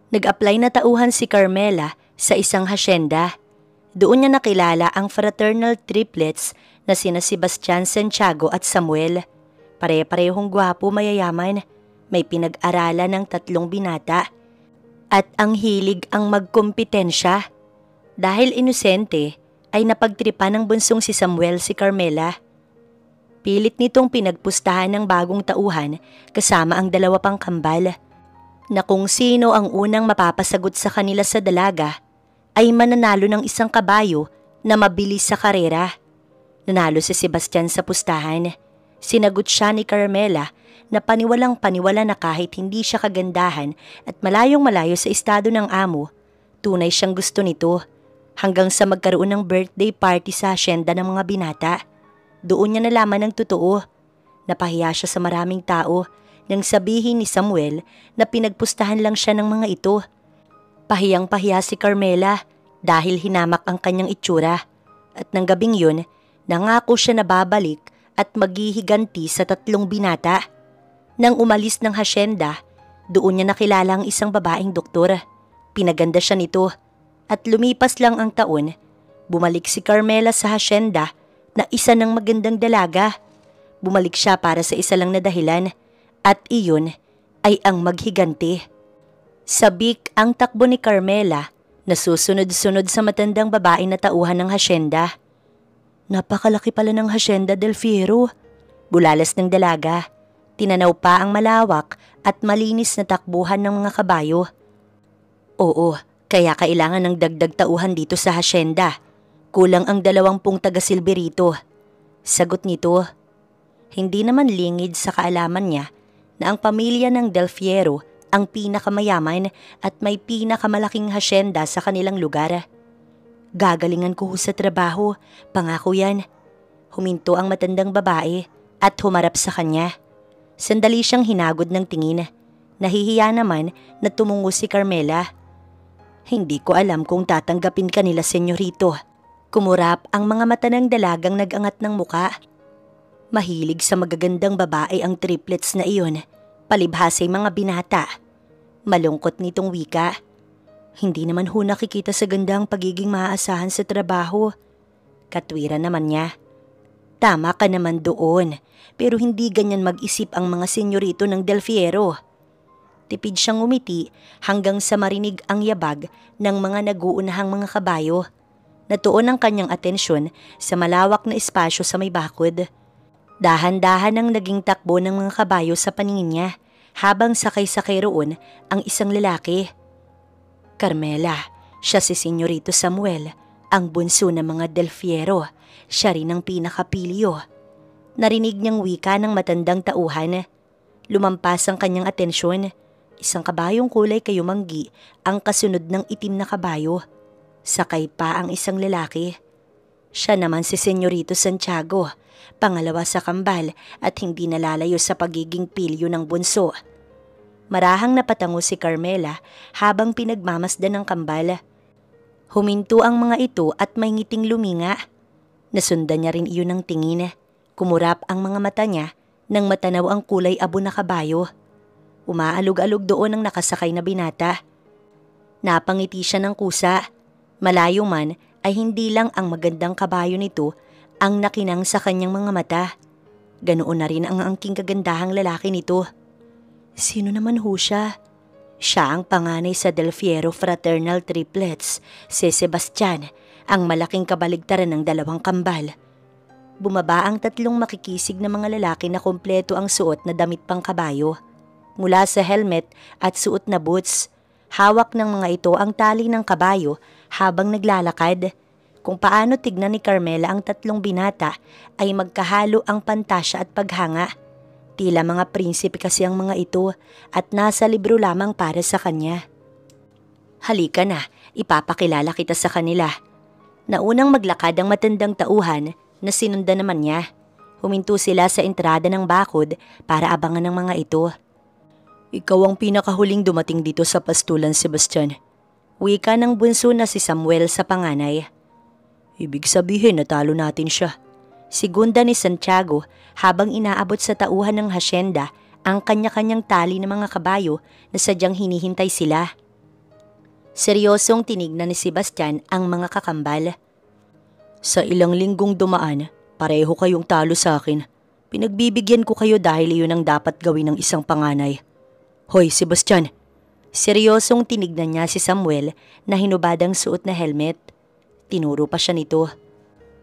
Nag-apply na tauhan si Carmela sa isang hasyenda. Doon niya nakilala ang fraternal triplets na sina Sebastian, Santiago at Samuel. Pare-parehong gwapo, mayayaman, may pinag-aralan ng 3 binata. At ang hilig ang magkompetensya. Dahil inosente, ay napagtripan ng bunsong si Samuel si Carmela. Pilit nitong pinagpustahan ng bagong tauhan kasama ang 2 pang kambal, na kung sino ang unang mapapasagot sa kanila sa dalaga ay mananalo ng isang kabayo na mabilis sa karera. Nanalo si Sebastian sa pustahan. Sinagot siya ni Carmela na paniwalang paniwala na kahit hindi siya kagandahan at malayong malayo sa estado ng amo, tunay siyang gusto nito, hanggang sa magkaroon ng birthday party sa asyenda ng mga binata. Doon niya nalaman ang totoo. Napahiya siya sa maraming tao nang sabihin ni Samuel na pinagpustahan lang siya ng mga ito. Pahiyang-pahiya si Carmela dahil hinamak ang kanyang itsura, at ng gabing yun, nangako siya na babalik at maghihiganti sa 3 binata. Nang umalis ng hasyenda, doon niya nakilala ang isang babaeng doktor. Pinaganda siya nito, at lumipas lang ang taon, bumalik si Carmela sa hasyenda na isa ng magandang dalaga. Bumalik siya para sa isa lang na dahilan, at iyon ay ang maghiganti. Sabik ang takbo ni Carmela na susunod-sunod sa matandang babae na tauhan ng hasyenda. Napakalaki pala ng hasyenda, Del Fierro. Bulalas ng dalaga. Tinanaw pa ang malawak at malinis na takbuhan ng mga kabayo. Oo, kaya kailangan ng dagdag tauhan dito sa hasyenda. Kulang ang 20 taga-silbi rito. Sagot nito. Hindi naman lingid sa kaalaman niya na ang pamilya ng Del Fierro ang pinakamayaman at may pinakamalaking hasyenda sa kanilang lugar. Gagalingan ko sa trabaho, pangako yan. Huminto ang matandang babae at humarap sa kanya. Sandali siyang hinagod ng tingin. Nahihiya naman na tumungo si Carmela. Hindi ko alam kung tatanggapin ka nila, senyorito. Kumurap ang mga mata ng dalagang nag-angat ng muka. Mahilig sa magagandang babae ang triplets na iyon, palibhasay mga binata. Malungkot nitong wika. Hindi naman ho nakikita sa ganda ang pagiging maaasahan sa trabaho. Katwiran naman niya. Tama ka naman doon, pero hindi ganyan mag-isip ang mga senyorito ng Del Fierro. Tipid siyang umiti hanggang sa marinig ang yabag ng mga naguunahang mga kabayo. Natuon ang kanyang atensyon sa malawak na espasyo sa may bakod. Dahan-dahan ang naging takbo ng mga kabayo sa paningin niya habang sakay-sakay roon ang isang lalaki. Carmela, siya si Senyorito Samuel, ang bunso ng mga Del Fierro. Siya rin ang pinakapilyo. Narinig niyang wika ng matandang tauhan. Lumampas ang kanyang atensyon. Isang kabayong kulay kayumanggi ang kasunod ng itim na kabayo. Sakay pa ang isang lalaki. Siya naman si Senyorito Santiago, pangalawa sa kambal at hindi nalalayo sa pagiging pilyo ng bunso. Marahang napatango si Carmela habang pinagmamasdan ng kambal. Huminto ang mga ito at may ngiting luminga. Nasundan niya rin iyon ng tingin. Kumurap ang mga mata niya nang matanaw ang kulay abo na kabayo. Umaalog-alog doon ang nakasakay na binata. Napangiti siya ng kusa. Malayo man ay hindi lang ang magandang kabayo nito ang nakinang sa kanyang mga mata. Ganoon na rin ang angking kagandahang lalaki nito. Sino naman ho siya? Siya ang panganay sa Del Fierro fraternal triplets, si Sebastian, ang malaking kabaligtaran ng 2 kambal. Bumaba ang 3 makikisig na mga lalaki na kompleto ang suot na damit pang kabayo. Mula sa helmet at suot na boots, hawak ng mga ito ang tali ng kabayo habang naglalakad. Kung paano tignan ni Carmela ang 3 binata ay magkahalo ang pantasya at paghanga. Tila mga prinsipe kasi ang mga ito at nasa libro lamang para sa kanya. Halika na, ipapakilala kita sa kanila. Naunang maglakad ang matandang tauhan na sinundan naman niya. Huminto sila sa entrada ng bakod para abangan ng mga ito. Ikaw ang pinakahuling dumating dito sa pastulan, Sebastian. Wika ng bunso na si Samuel sa panganay. Ibig sabihin natalo natin siya. Segunda ni Santiago habang inaabot sa tauhan ng hasyenda ang kanya-kanyang tali ng mga kabayo na sadyang hinihintay sila. Seryosong tinignan ni Sebastian ang mga kakambal. Sa ilang linggong dumaan, pareho kayong talo sa akin. Pinagbibigyan ko kayo dahil iyon ang dapat gawin ng isang panganay. Hoy, Sebastian! Seryosong tinignan niya si Samuel na hinubadang suot na helmet. Tinuro pa siya nito.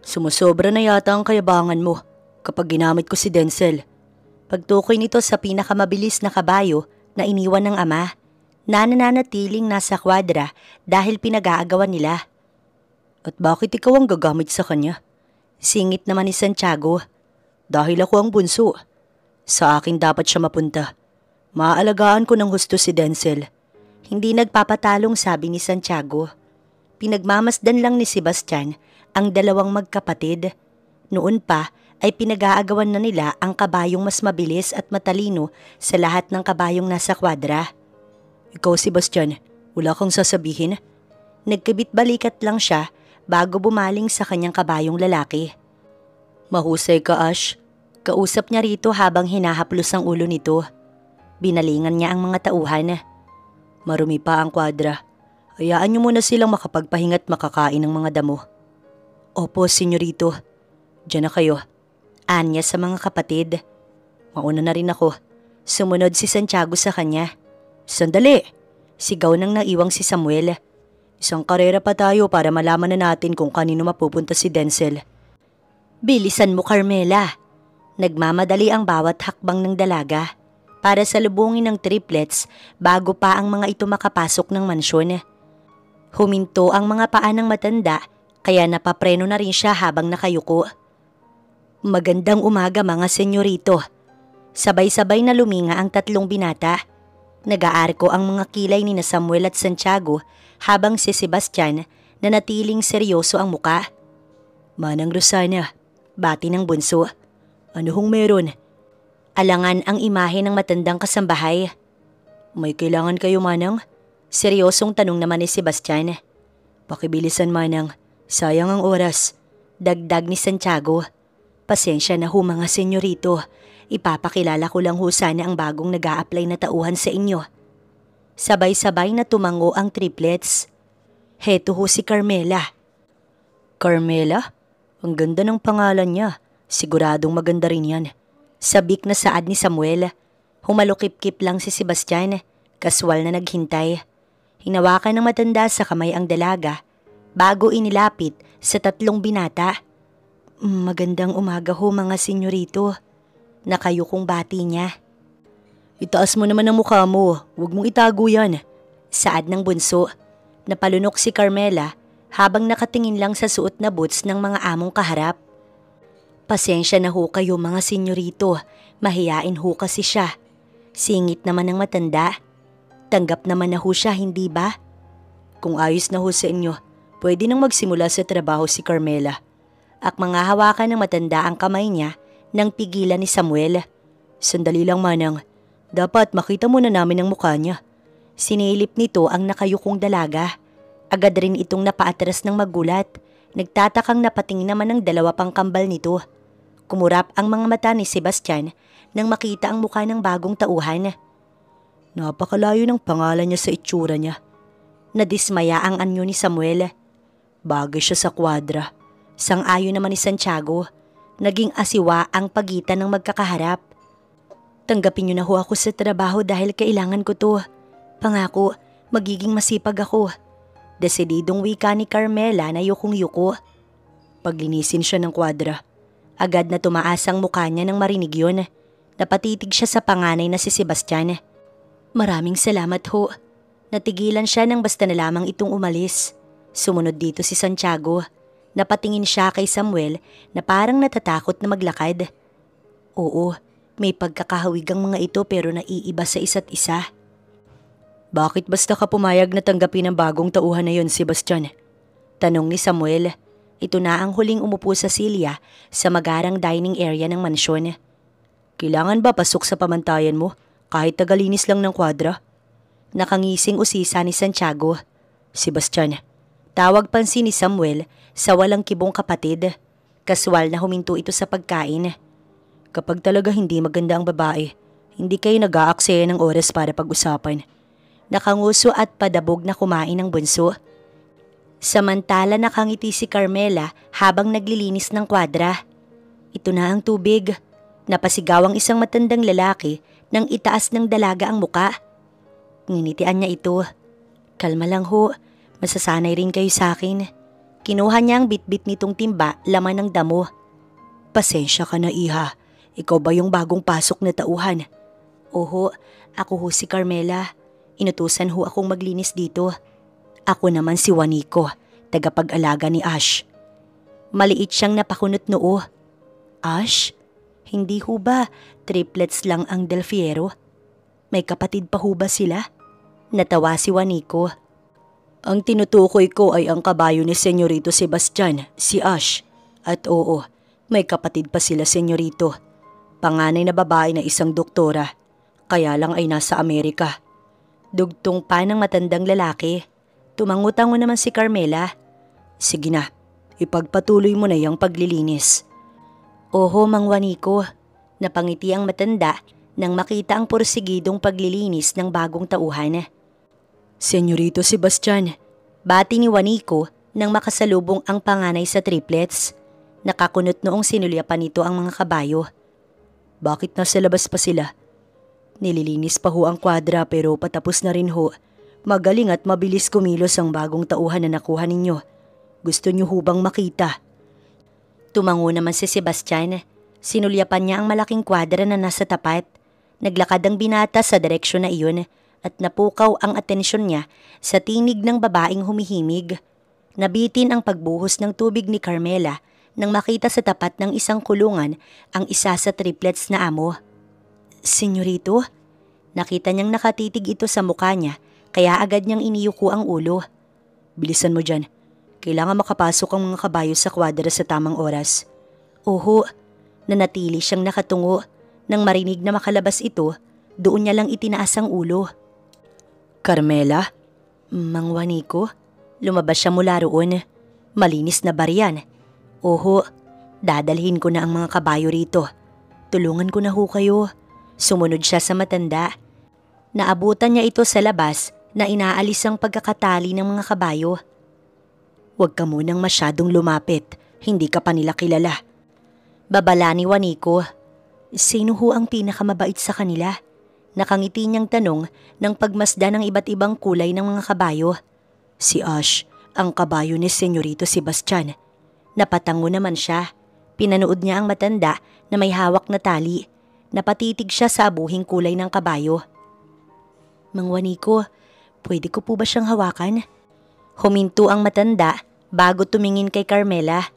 Sumusobra na yata ang kayabangan mo kapag ginamit ko si Denzel. Pagtukoy nito sa pinakamabilis na kabayo na iniwan ng ama, na nananatiling nasa kwadra dahil pinag-aagawan nila. At bakit ikaw ang gagamit sa kanya? Singit naman ni Santiago. Dahil ako ang bunso. Sa akin dapat siya mapunta. Maaalagaan ko ng husto si Denzel. Hindi nagpapatalong sabi ni Santiago. Pinagmamasdan lang ni Sebastian ang dalawang magkapatid. Noon pa ay pinag-aagawan na nila ang kabayong mas mabilis at matalino sa lahat ng kabayong nasa kwadra. Ikaw, Sebastian, wala kang sasabihin? Nagkabit-balikat lang siya bago bumaling sa kanyang kabayong lalaki. Mahusay ka, Ash. Kausap niya rito habang hinahaplos ang ulo nito. Binalingan niya ang mga tauhan. Marumi pa ang kwadra. Hayaan niyo muna silang makapagpahinga't makakain ng mga damo. Opo, senyorito. Diyan na kayo. Anya sa mga kapatid. Mauna na rin ako. Sumunod si Santiago sa kanya. Sandali! Sigaw nang naiwang si Samuel. Isang karera pa tayo para malaman na natin kung kanino mapupunta si Denzel. Bilisan mo, Carmela. Nagmamadali ang bawat hakbang ng dalaga para salubungin ng triplets bago pa ang mga ito makapasok ng mansyon. Huminto ang mga paa ng matanda kaya napapreno na rin siya habang nakayuko. Magandang umaga mga senyorito. Sabay-sabay na luminga ang tatlong binata. Nag-aarko ang mga kilay ni na Samuel at Santiago habang si Sebastian na natiling seryoso ang muka. Manang Rosana, bati ng bunso. Ano hong meron? Alangan ang imahe ng matandang kasambahay. May kailangan kayo, Manang? Seryosong tanong naman ni Sebastian. Pakibilisan, Manang. Sayang ang oras. Dagdag ni Santiago. Pasensya na ho mga senyorito. Ipapakilala ko lang ho sana ang bagong nag-a-apply na tauhan sa inyo. Sabay-sabay na tumango ang triplets. Heto ho si Carmela. Carmela? Ang ganda ng pangalan niya. Siguradong maganda rin yan. Sabik na saad ni Samuel. Humalukip-kip lang si Sebastian. Kaswal na naghintay. Hinawakan ng matanda sa kamay ang dalaga bago inilapit sa tatlong binata. Magandang umaga ho mga senyorito. Nakayukong bati niya. Itaas mo naman ang mukha mo. Huwag mong itago yan. Saad ng bunso. Napalunok si Carmela habang nakatingin lang sa suot na boots ng mga among kaharap. Pasensya na ho kayo mga senyorito. Mahiyain ho kasi siya. Singit naman ng matanda. Tanggap naman na ho siya, hindi ba? Kung ayos na ho sa inyo, pwede nang magsimula sa trabaho si Carmela. At mga hawakan ng matanda ang kamay niya nang pigilan ni Samuel. Sandali lang, Manang. Dapat makita muna namin ang mukha niya. Sinilip nito ang nakayukong dalaga. Agad rin itong napaatras ng magulat. Nagtatakang napatingin naman ng dalawa pang kambal nito. Kumurap ang mga mata ni Sebastian nang makita ang mukha ng bagong tauhan. Napakalayo ng pangalan niya sa itsura niya. Nadismaya ang anyo ni Samuel. Bagay siya sa kwadra. Sang-ayon naman ni Santiago. Naging asiwa ang pagitan ng magkakaharap. Tanggapin niyo na ho ako sa trabaho dahil kailangan ko to. Pangako, magiging masipag ako. Desididong wika ni Carmela na yukong-yuko. Paglinisin siya ng kwadra. Agad na tumaas ang mukha niya nang marinig yun. Napatitig siya sa panganay na si Sebastian. Maraming salamat ho. Natigilan siya nang basta na lamang itong umalis. Sumunod dito si Santiago. Napatingin siya kay Samuel na parang natatakot na maglakad. Oo, may pagkakahawig ang mga ito pero naiiba sa isa't isa. Bakit basta ka pumayag na tanggapin ang bagong tauhan na yun, Sebastian? Tanong ni Samuel. Ito na ang huling umupo sa silya sa magarang dining area ng mansyon. Kailangan ba pasok sa pamantayan mo kahit tagalinis lang ng kwadra? Nakangising usisa ni Santiago. Sebastian, tawag pansin ni Samuel sa walang kibong kapatid. Kaswal na huminto ito sa pagkain. Kapag talaga hindi maganda ang babae, hindi kayo nag-aaksaya ng oras para pag-usapan. Nakanguso at padabog na kumain ng bunso. Samantala nakangiti si Carmela habang naglilinis ng kwadra. Ito na ang tubig. Napasigaw ang isang matandang lalaki nang itaas ng dalaga ang muka. Nginitian niya ito. Kalma lang ho, masasanay rin kayo sa akin. Kinuha niya ang bitbit nitong timba, laman ng damo. Pasensya ka na iha, ikaw ba yung bagong pasok na tauhan? Oho, ako ho si Carmela. Inutusan ho akong maglinis dito. Ako naman si Juanico, tagapag-alaga ni Ash. Maliit siyang napakunot noo. Ash? Hindi ho ba triplets lang ang Del Fiero? May kapatid pa ho ba sila? Natawa si Juanico. Ang tinutukoy ko ay ang kabayo ni Senyorito Sebastian, si Ash. At oo, may kapatid pa sila, Senyorito. Panganay na babae na isang doktora. Kaya lang ay nasa Amerika. Dugtong pa ng matandang lalaki. Tumangutango naman si Carmela. Sige na, ipagpatuloy mo na yung paglilinis. Oho, Mang Juanico. Napangiti ang matanda nang makita ang porsigidong paglilinis ng bagong tauhan. Senyorito Sebastian, bati ni Juanico nang makasalubong ang panganay sa triplets. Nakakunot noong sinulyapan nito ang mga kabayo. Bakit nasa labas pa sila? Nililinis pa ho ang kwadra pero patapos na rin ho. Magaling at mabilis kumilos ang bagong tauhan na nakuha ninyo. Gusto niyo ho bang makita? Tumango naman si Sebastian. Sinulyapan niya ang malaking kwadra na nasa tapat. Naglakad ang binata sa direksyon na iyon at napukaw ang atensyon niya sa tinig ng babaeng humihimig. Nabitin ang pagbuhos ng tubig ni Carmela nang makita sa tapat ng isang kulungan ang isa sa triplets na amo. Senyorito? Nakita niyang nakatitig ito sa mukha niya kaya agad niyang iniyuko ang ulo. Bilisan mo dyan. Kailangan makapasok ang mga kabayo sa kwadra sa tamang oras. Oho, nanatili siyang nakatungo. Nang marinig na makalabas ito, doon niya lang itinaas ang ulo. Carmela? Mang Juanico? Lumabas siya mula roon. Malinis na ba riyan? Oho, dadalhin ko na ang mga kabayo rito. Tulungan ko na ho kayo. Sumunod siya sa matanda. Naabutan niya ito sa labas na inaalis ang pagkakatali ng mga kabayo. Huwag ka munang masyadong lumapit, hindi ka pa nila kilala. Babala ni Juanico. Sino ho ang pinakamabait sa kanila? Nakangiti niyang tanong ng pagmasdan ng iba't ibang kulay ng mga kabayo. Si Ash, ang kabayo ni Senyorito Sebastian. Napatango naman siya. Pinanood niya ang matanda na may hawak na tali. Napatitig siya sa abuhing kulay ng kabayo. Mang Juanico, pwede ko po ba siyang hawakan? Huminto ang matanda bago tumingin kay Carmela.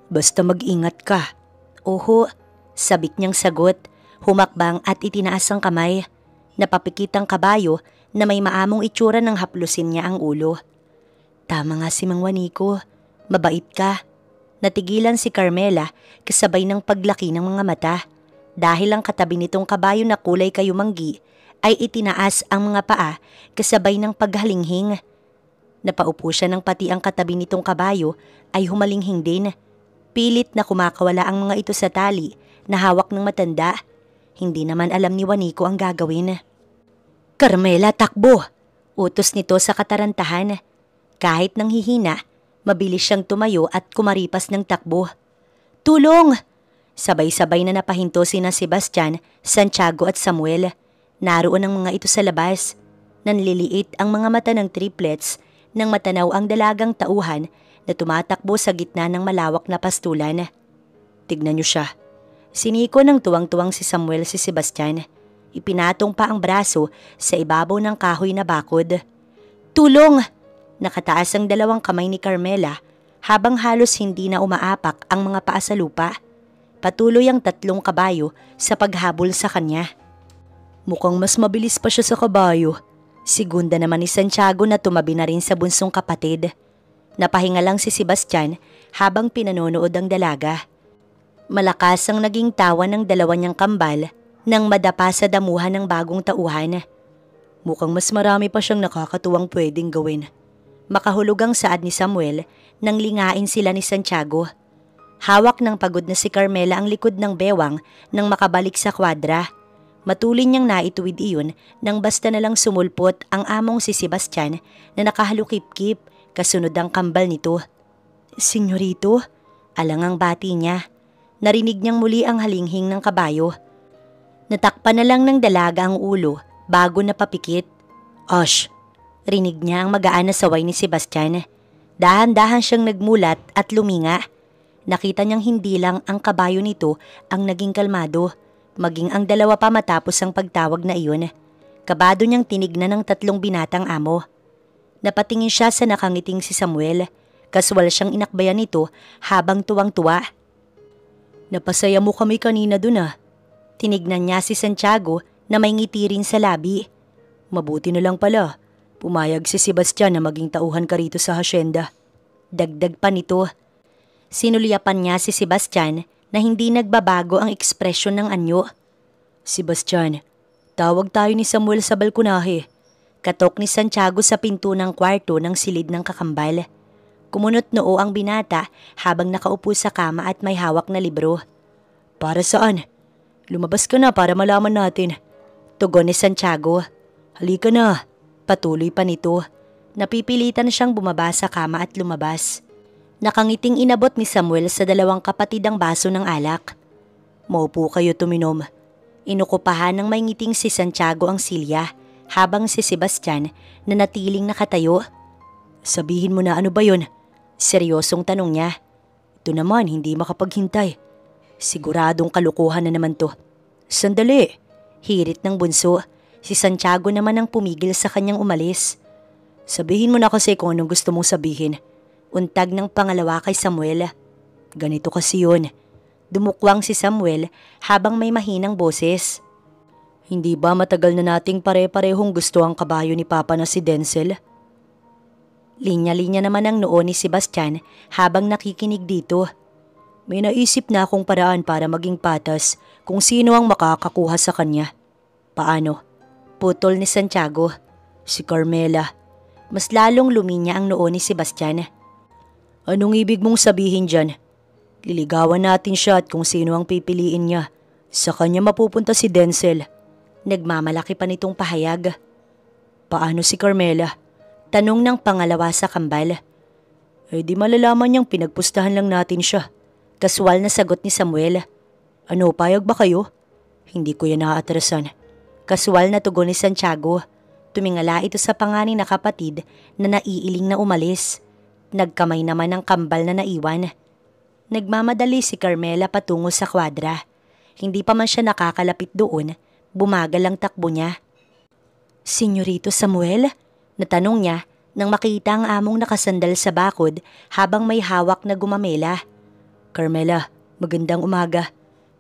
Basta mag-ingat ka. Oho, sabik niyang sagot. Humakbang at itinaas ang kamay. Napapikit ang kabayo na may maamong itsura ng haplusin niya ang ulo. Tama nga si Mang Juanico, mabait ka. Natigilan si Carmela kasabay ng paglaki ng mga mata. Dahil ang katabi nitong kabayo na kulay kayumanggi ay itinaas ang mga paa kasabay ng paghalinghing. Napaupo siya ng pati ang katabi nitong kabayo ay humalinghing din. Pilit na kumakawala ang mga ito sa tali na hawak ng matanda. Hindi naman alam ni Juanico ang gagawin. Carmela, takbo! Utos nito sa katarantahan. Kahit nang hihina, mabilis siyang tumayo at kumaripas ng takbo. Tulong! Sabay-sabay na napahinto sina Sebastian, Santiago at Samuel. Naroon ang mga ito sa labas. Nanliliit ang mga mata ng triplets nang matanaw ang dalagang tauhan na tumatakbo sa gitna ng malawak na pastulan. Tignan niyo siya. Siniko ng tuwang-tuwang si Samuel si Sebastian. Ipinatong pa ang braso sa ibabaw ng kahoy na bakod. Tulong! Nakataas ang dalawang kamay ni Carmela habang halos hindi na umaapak ang mga paa sa lupa. Patuloy ang tatlong kabayo sa paghabol sa kanya. Mukhang mas mabilis pa siya sa kabayo. Segunda naman ni Santiago na tumabi na rin sa bunsong kapatid. Napahinga lang si Sebastian habang pinanonood ang dalaga. Malakas ang naging tawa ng dalawa niyang kambal nang madapa sa damuhan ng bagong tauhan. Mukhang mas marami pa siyang nakakatuwang pwedeng gawin. Makahulog ang saad ni Samuel nang lingain sila ni Santiago. Hawak ng pagod na si Carmela ang likod ng bewang nang makabalik sa kwadra. Matulin niyang naituwid iyon nang basta na lang sumulpot ang among si Sebastian na nakahalukip-kip kasunod ang kambal nito. "Senyorito?" Alangang bati niya. Narinig niyang muli ang halinghing ng kabayo. Natakpan na lang ng dalaga ang ulo bago napapikit. "Osh!" Rinig niya ang magaan na saway ni Sebastian. Dahan-dahan siyang nagmulat at luminga. Nakita niyang hindi lang ang kabayo nito ang naging kalmado, maging ang dalawa pa matapos ang pagtawag na iyon. Kabado niyang tinignan ng tatlong binatang amo. Napatingin siya sa nakangiting si Samuel. Kaswal siyang inakbayan nito habang tuwang-tuwa. "Napasaya mo kami kanina dun ah." Tinignan niya si Santiago na may ngiti rin sa labi. "Mabuti na lang pala. Pumayag si Sebastian na maging tauhan ka rito sa hasyenda." Dagdag pa nito. Sinulyapan niya si Sebastian na hindi nagbabago ang ekspresyon ng anyo. "Sebastian, tawag tayo ni Samuel sa balkonahe." Katok ni Santiago sa pinto ng kwarto ng silid ng kakambal. Kumunot noo ang binata habang nakaupo sa kama at may hawak na libro. "Para saan?" "Lumabas ka na para malaman natin." Tugon ni Santiago. "Halika na." Patuloy pa nito. Napipilitan siyang bumaba sa kama at lumabas. Nakangiting inabot ni Samuel sa dalawang kapatid ang baso ng alak. "Maupo kayo tuminom." Inukupahan ng may ngiting si Santiago ang silya habang si Sebastian na natiling nakatayo. "Sabihin mo na, ano ba yun?" Seryosong tanong niya. "Ito naman, hindi makapaghintay. Siguradong kalukuhan na naman to." "Sandali." Hirit ng bunso. Si Santiago naman ang pumigil sa kanyang umalis. "Sabihin mo na kasi kung anong gusto mong sabihin." Untag ng pangalawa kay Samuel. "Ganito kasi yun." Dumukwang si Samuel habang may mahinang boses. "Hindi ba matagal na nating pare-parehong gusto ang kabayo ni Papa na si Denzel?" Linya-linya naman ang noo ni Sebastian habang nakikinig dito. "May naisip na akong paraan para maging patas kung sino ang makakakuha sa kanya." "Paano?" Putol ni Santiago. "Si Carmela." Mas lalong luminya ang noo ni Sebastian. "Anong ibig mong sabihin dyan?" "Liligawan natin siya at kung sino ang pipiliin niya, sa kanya mapupunta si Denzel." Nagmamalaki pa nitong pahayag. "Paano si Carmela?" Tanong ng pangalawa sa kambal. "Eh di malalaman niyang pinagpustahan lang natin siya." Kaswal na sagot ni Samuel. "Ano, payag ba kayo?" "Hindi ko yan naaatrasan." Kaswal na tugon ni Santiago. Tumingala ito sa panganay na kapatid na naiiling na umalis. Nagkamay naman ang kambal na naiwan. Nagmamadali si Carmela patungo sa kwadra. Hindi pa man siya nakakalapit doon, bumagal ang takbo niya. "Senyorito Samuel?" Natanong niya nang makita ang among nakasandal sa bakod habang may hawak na gumamela. "Carmela, magandang umaga."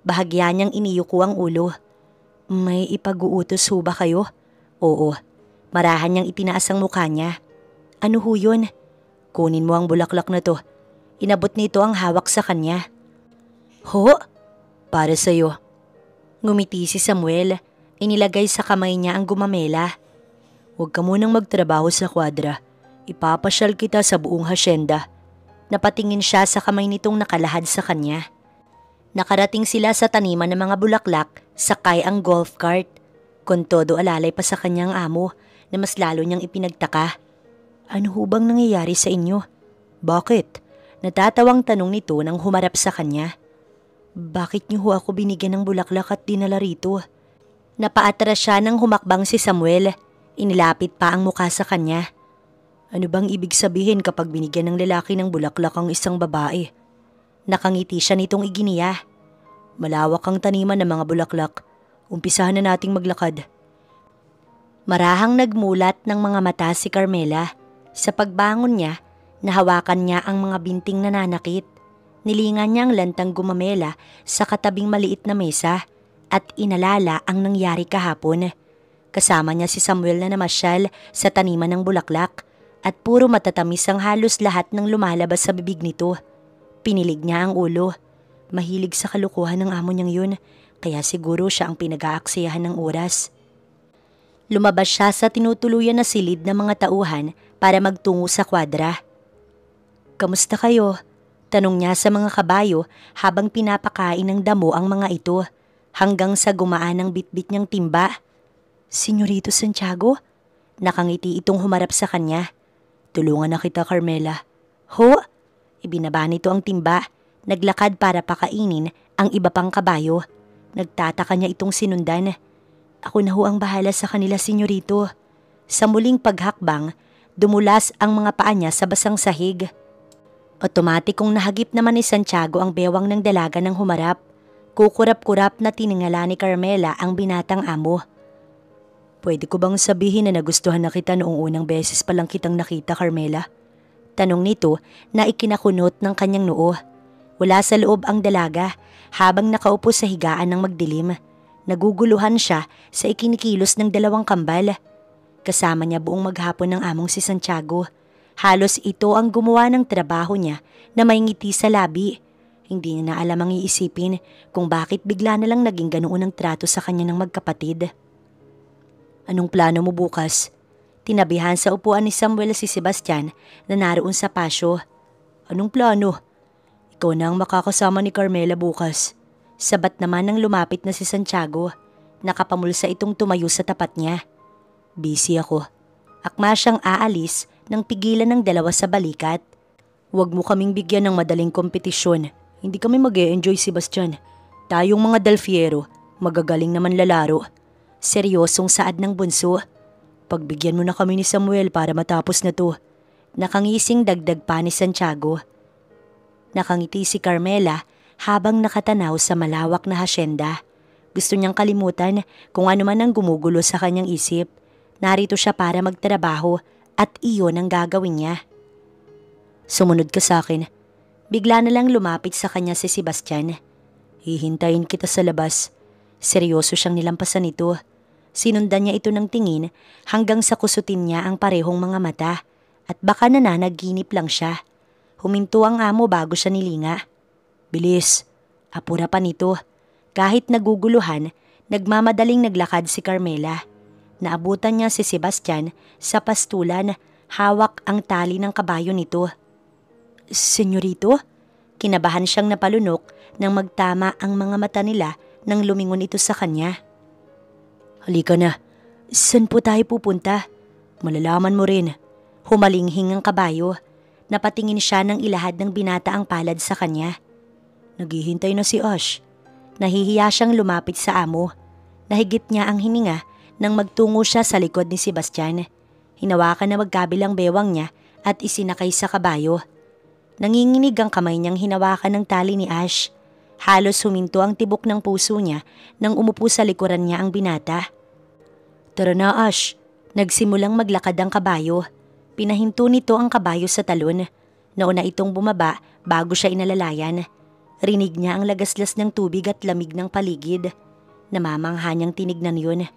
Bahagya niyang iniyuko ang ulo. "May ipag-uutos ho ba kayo?" "Oo." Marahan niyang itinaas ang mukha niya. "Ano ho yun?" "Kunin mo ang bulaklak na to." Inabot nito ang hawak sa kanya. "Ho?" "Para sa'yo." Ngumiti si Samuel. Inilagay sa kamay niya ang gumamela. "Huwag ka munang magtrabaho sa kwadra. Ipapasyal kita sa buong hasyenda." Napatingin siya sa kamay nitong nakalahad sa kanya. Nakarating sila sa taniman ng mga bulaklak, sakay ang golf cart. Kung todo alalay pa sa kanyang amo na mas lalo niyang ipinagtaka. "Ano ho bang nangyayari sa inyo?" "Bakit?" Natatawang tanong nito nang humarap sa kanya. "Bakit niyo ho ako binigyan ng bulaklak at dinala rito?" Napaatras siya nang humakbang si Samuel. Inilapit pa ang mukha sa kanya. "Ano bang ibig sabihin kapag binigyan ng lalaki ng bulaklak ang isang babae?" Nakangiti siya nitong iginiya. "Malawak ang taniman ng mga bulaklak. Umpisahan na nating maglakad." Marahang nagmulat ng mga mata si Carmela. Sa pagbangon niya, nahawakan niya ang mga binting nananakit. Nilingan niya ang lantang gumamela sa katabing maliit na mesa at inalala ang nangyari kahapon. Kasama niya si Samuel na namasyal sa taniman ng bulaklak at puro matatamis ang halos lahat ng lumalabas sa bibig nito. Pinilig niya ang ulo. Mahilig sa kalukuhan ng amo niyang yun, kaya siguro siya ang pinag-aaksiyahan ng oras. Lumabas siya sa tinutuluyan na silid ng mga tauhan para magtungo sa kwadra. "Kamusta kayo?" Tanong niya sa mga kabayo habang pinapakain ng damo ang mga ito. hanggang sa gumaan ang bitbit niyang timba. "Senyorito Santiago?" Nakangiti itong humarap sa kanya. "Tulungan na kita, Carmela." "Ho?" Ibinaba nito ang timba. Naglakad para pakainin ang iba pang kabayo. Nagtataka niya itong sinundan. "Ako na ho ang bahala sa kanila, senyorito." Sa muling paghakbang, dumulas ang mga paa niya sa basang sahig. Otomatikong nahagip naman ni Santiago ang bewang ng dalaga nang humarap. Kukurap-kurap na tiningala ni Carmela ang binatang amo. "Pwede ko bang sabihin na nagustuhan na kita noong unang beses pa lang kitang nakita, Carmela?" Tanong nito na ikinakunot ng kanyang noo. Wala sa loob ang dalaga habang nakaupo sa higaan ng magdilim. Naguguluhan siya sa ikinikilos ng dalawang kambal. Kasama niya buong maghapon ng among si Santiago. Halos ito ang gumawa ng trabaho niya na may ngiti sa labi. Hindi niya na alam ang iisipin kung bakit bigla na lang naging ganoon ang trato sa kanya ng magkapatid. "Anong plano mo bukas?" Tinabihan sa upuan ni Samuel si Sebastian na naroon sa pasyo. "Anong plano? Ikaw na ang makakasama ni Carmela bukas." Sabat naman nang lumapit na si Santiago. Nakapamulsa itong tumayo sa tapat niya. "Busy ako." Akma siyang aalis nang pigilan ng dalawa sa balikat. "Huwag mo kaming bigyan ng madaling kompetisyon. Hindi kami mag-e-enjoy, Sebastian. Tayong mga Dalfiero, magagaling naman lalaro." Seryosong saad ng bunso. "Pagbigyan mo na kami ni Samuel para matapos na to." Nakangising dagdag pa ni Santiago. Nakangiti si Carmela habang nakatanaw sa malawak na hasyenda. Gusto niyang kalimutan kung ano man ang gumugulo sa kanyang isip. Narito siya para magtrabaho at iyon ang gagawin niya. "Sumunod ka sa akin." Bigla na lang lumapit sa kanya si Sebastian. "Hihintayin kita sa labas." Seryoso siyang nilampasan nito. Sinundan niya ito ng tingin hanggang sa kusutin niya ang parehong mga mata at baka nananaginip lang siya. Huminto ang amo bago siya nilinga. "Bilis." Apura pa nito. Kahit naguguluhan, nagmamadaling naglakad si Carmela. Naabutan niya si Sebastian sa pastulan, hawak ang tali ng kabayo nito. "Senyorito?" Kinabahan siyang napalunok nang magtama ang mga mata nila nang lumingon ito sa kanya. "Halika na." "Saan po tayo pupunta?" "Malalaman mo rin." Humalinghing ang kabayo. Napatingin siya nang ilahad ng binata ang palad sa kanya. "Naghihintay na si Ash." Nahihiya siyang lumapit sa amo. Nahigit niya ang hininga nang magtungo siya sa likod ni Sebastian. Hinawakan na magkabilang bewang niya at isinakay sa kabayo. Nanginginig ang kamay niyang hinawakan ng tali ni Ash. Halos huminto ang tibok ng puso niya nang umupo sa likuran niya ang binata. "Tara na, Ash." Nagsimulang maglakad ang kabayo. Pinahinto nito ang kabayo sa talon. Nauna itong bumaba bago siya inalalayan. Rinig niya ang lagaslas ng tubig at lamig ng paligid. Namamangha niyang tinignan yun.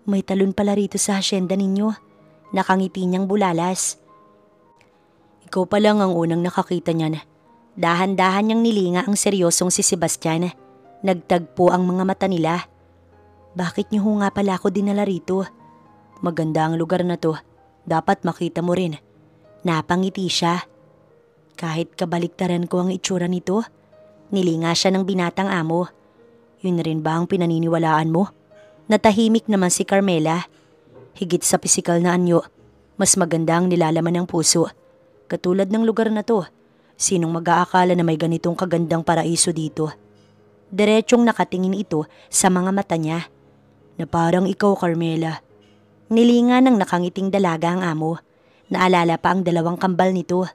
"May talon pala rito sa hasyenda ninyo." Nakangiti niyang bulalas. "Ikaw pa lang ang unang nakakita niyan." Dahan-dahan niyang nilinga ang seryosong si Sebastian. Nagtagpo ang mga mata nila. "Bakit niyo ho nga pala ako dinala rito?" "Maganda ang lugar na to. Dapat makita mo rin." Napangiti siya. "Kahit kabaliktaran ko ang itsura nito?" Nilinga siya ng binatang amo. "Yun rin ba ang pinaniniwalaan mo?" Natahimik naman si Carmela. "Higit sa pisikal na anyo, mas maganda ang nilalaman ng puso. Katulad ng lugar na to. Sinong mag-aakala na may ganitong kagandang paraiso dito?" Diretsyong nakatingin ito sa mga mata niya. "Na parang ikaw, Carmela." Nilinga ng nakangiting dalaga ang amo. Naalala pa ang dalawang kambal nito.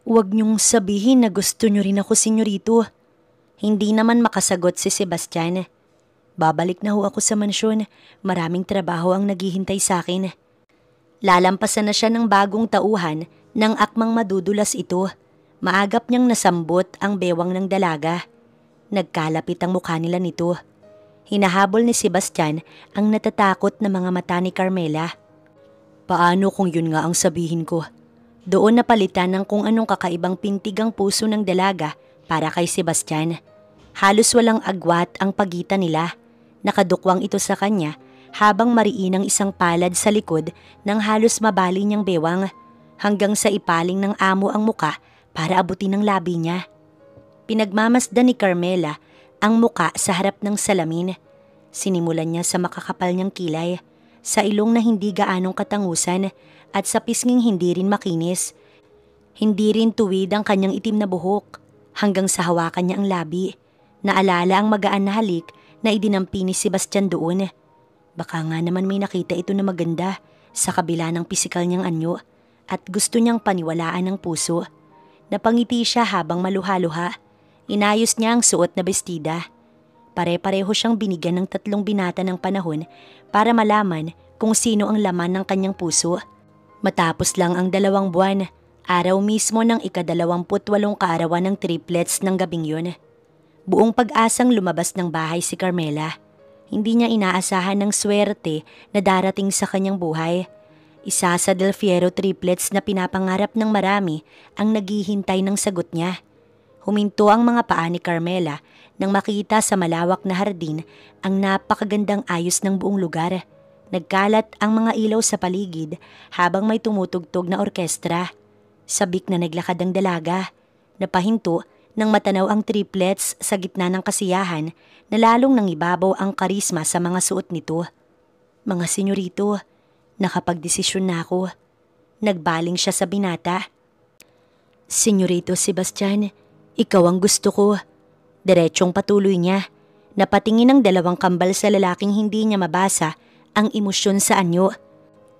"Huwag niyong sabihin na gusto niyo rin ako, senyorito." Hindi naman makasagot si Sebastian. "Babalik na ho ako sa mansyon. Maraming trabaho ang naghihintay sa akin." Lalampasan na siya ng bagong tauhan nang akmang madudulas ito. Maagap niyang nasambot ang bewang ng dalaga. Nagkalapit ang mukha nila nito. Hinahabol ni Sebastian ang natatakot na mga mata ni Carmela. "Paano kung yun nga ang sabihin ko?" Doon napalitan ng kung anong kakaibang pintig ang puso ng dalaga para kay Sebastian. Halos walang agwat ang pagitan nila. Nakadukwang ito sa kanya habang mariin ang isang palad sa likod ng halos mabali niyang bewang hanggang sa ipaling ng amo ang muka para abutin ang labi niya. Pinagmamasdan ni Carmela ang muka sa harap ng salamin. Sinimulan niya sa makakapal niyang kilay, sa ilong na hindi gaanong katangusan at sa pisnging hindi rin makinis. Hindi rin tuwid ang kanyang itim na buhok hanggang sa hawakan niya ang labi. Naalala ang magaan na halik na idinampi ni Sebastian doon. Baka nga naman may nakita ito na maganda sa kabila ng pisikal niyang anyo at gusto niyang paniwalaan ng puso. Napangiti siya habang maluha-luha. Inayos niya ang suot na bestida. Pare-pareho siyang binigyan ng 3 binata ng panahon para malaman kung sino ang laman ng kanyang puso. Matapos lang ang 2 buwan, araw mismo ng ika-28 kaarawan ng triplets ng gabing yun. Buong pag-asang lumabas ng bahay si Carmela. Hindi niya inaasahan ng swerte na darating sa kanyang buhay. Isa sa Del Fierro triplets na pinapangarap ng marami ang naghihintay ng sagot niya. Huminto ang mga paa ni Carmela nang makita sa malawak na hardin ang napakagandang ayos ng buong lugar. Nagkalat ang mga ilaw sa paligid habang may tumutugtog na orkestra. Sabik na naglakad ang dalaga. Napahinto nang matanaw ang triplets sa gitna ng kasiyahan na lalong nangibabaw ang karisma sa mga suot nito. Mga senyorito, nakapagdesisyon na ako. Nagbaling siya sa binata. Senyorito Sebastian, ikaw ang gusto ko. Diretsyong patuloy niya. Napatingin ang 2 kambal sa lalaking hindi niya mabasa ang emosyon sa anyo.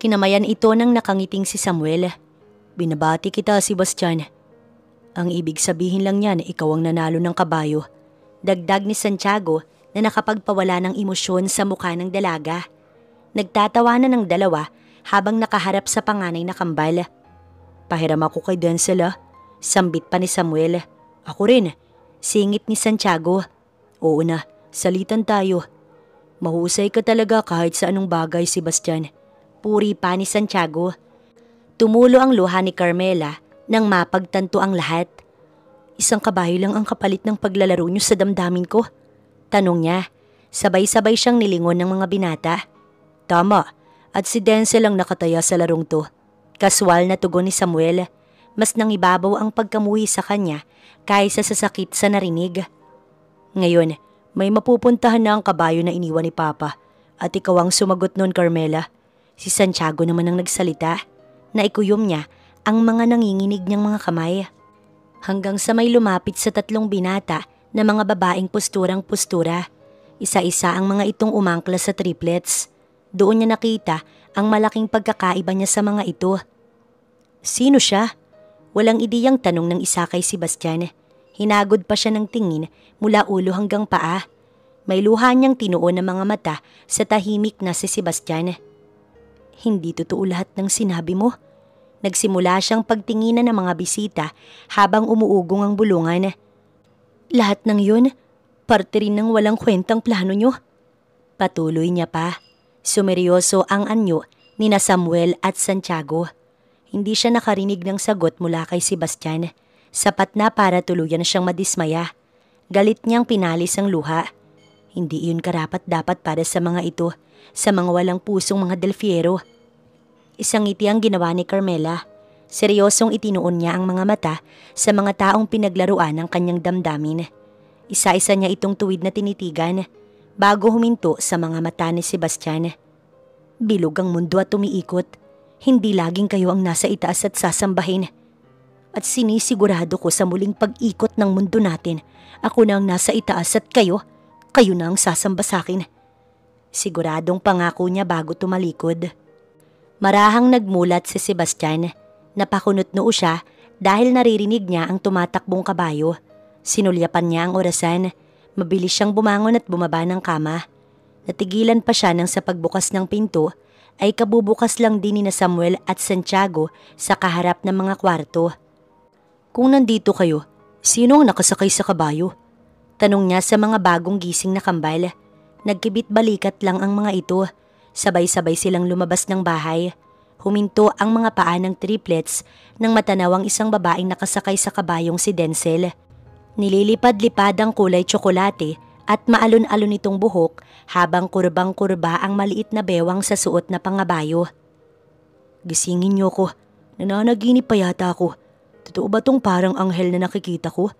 Kinamayan ito ng nakangiting si Samuel. Binabati kita, Sebastian. Ang ibig sabihin lang niyan, ikaw ang nanalo ng kabayo. Dagdag ni Santiago na nakapagpawala ng emosyon sa mukha ng dalaga. Nagtatawanan ng 2 habang nakaharap sa panganay na kambal. Pahiram ako kay Denzel Sambit pa ni Samuel. Ako rin, singit ni Santiago. Oo na, salitan tayo. Mahusay ka talaga kahit sa anong bagay, Sebastian. Puri pa ni Santiago. Tumulo ang luha ni Carmela nang mapagtanto ang lahat. Isang kabayo lang ang kapalit ng paglalaro niyo sa damdamin ko? Tanong niya. Sabay-sabay siyang nilingon ng mga binata. Tama, at si Denzel ang nakataya sa larong to. Kaswal na tugon ni Samuel. Mas nangibabaw ang pagkamuhi sa kanya kaysa sa sakit sa narinig. Ngayon, may mapupuntahan na ang kabayo na iniwan ni Papa. At ikaw ang sumagot nun, Carmela. Si Santiago naman ang nagsalita. Naikuyom niya ang mga nanginginig niyang mga kamay. Hanggang sa may lumapit sa 3 binata na mga babaeng posturang-postura. Isa-isa ang mga itong umangkla sa triplets. Doon niya nakita ang malaking pagkakaiba niya sa mga ito. Sino siya? Walang ideyang tanong ng isa kay Sebastian. Hinagod pa siya ng tingin mula ulo hanggang paa. May luha niyang tinuon ng mga mata sa tahimik na si Sebastian. Hindi totoo lahat ng sinabi mo. Nagsimula siyang pagtinginan ng mga bisita habang umuugong ang bulungan. Lahat ng yun, parte rin ng walang kwentang plano niyo. Patuloy niya pa. Sumeryoso ang anyo ni na Samuel at Santiago. Hindi siya nakarinig ng sagot mula kay Sebastian. Sapat na para tuluyan siyang madismaya. Galit niyang pinalis ang luha. Hindi iyon karapat-dapat para sa mga ito, sa mga walang pusong mga Del Fierro. Isang ngiti ang ginawa ni Carmela. Seryosong itinuon niya ang mga mata sa mga taong pinaglaruan ng kanyang damdamin. Isa-isa niya itong tuwid na tinitigan bago huminto sa mga mata ni Sebastian. Bilog ang mundo at umiikot. Hindi laging kayo ang nasa itaas at sasambahin. At sinisigurado ko sa muling pag-ikot ng mundo natin, ako na ang nasa itaas at kayo na ang sasamba sa akin. Siguradong pangako niya bago tumalikod. Marahang nagmulat si Sebastian. Napakunot noo siya dahil naririnig niya ang tumatakbong kabayo. Sinulyapan niya ang orasan. Mabilis siyang bumangon at bumaba ng kama. Natigilan pa siya nang sa pagbukas ng pinto ay kabubukas lang din ni na Samuel at Santiago sa kaharap ng mga kwarto. Kung nandito kayo, sino ang nakasakay sa kabayo? Tanong niya sa mga bagong gising na kambal. Nagkibit balikat lang ang mga ito. Sabay-sabay silang lumabas ng bahay. Huminto ang mga paa ng triplets nang matanaw ang isang babaeng nakasakay sa kabayong si Denzel. Nililipad-lipad ang kulay tsokolate at maalon-alon itong buhok habang kurbang-kurba ang maliit na bewang sa suot na pangabayo. Gisingin niyo ko. Nananaginip pa yata ako. Totoo ba tong parang anghel na nakikita ko?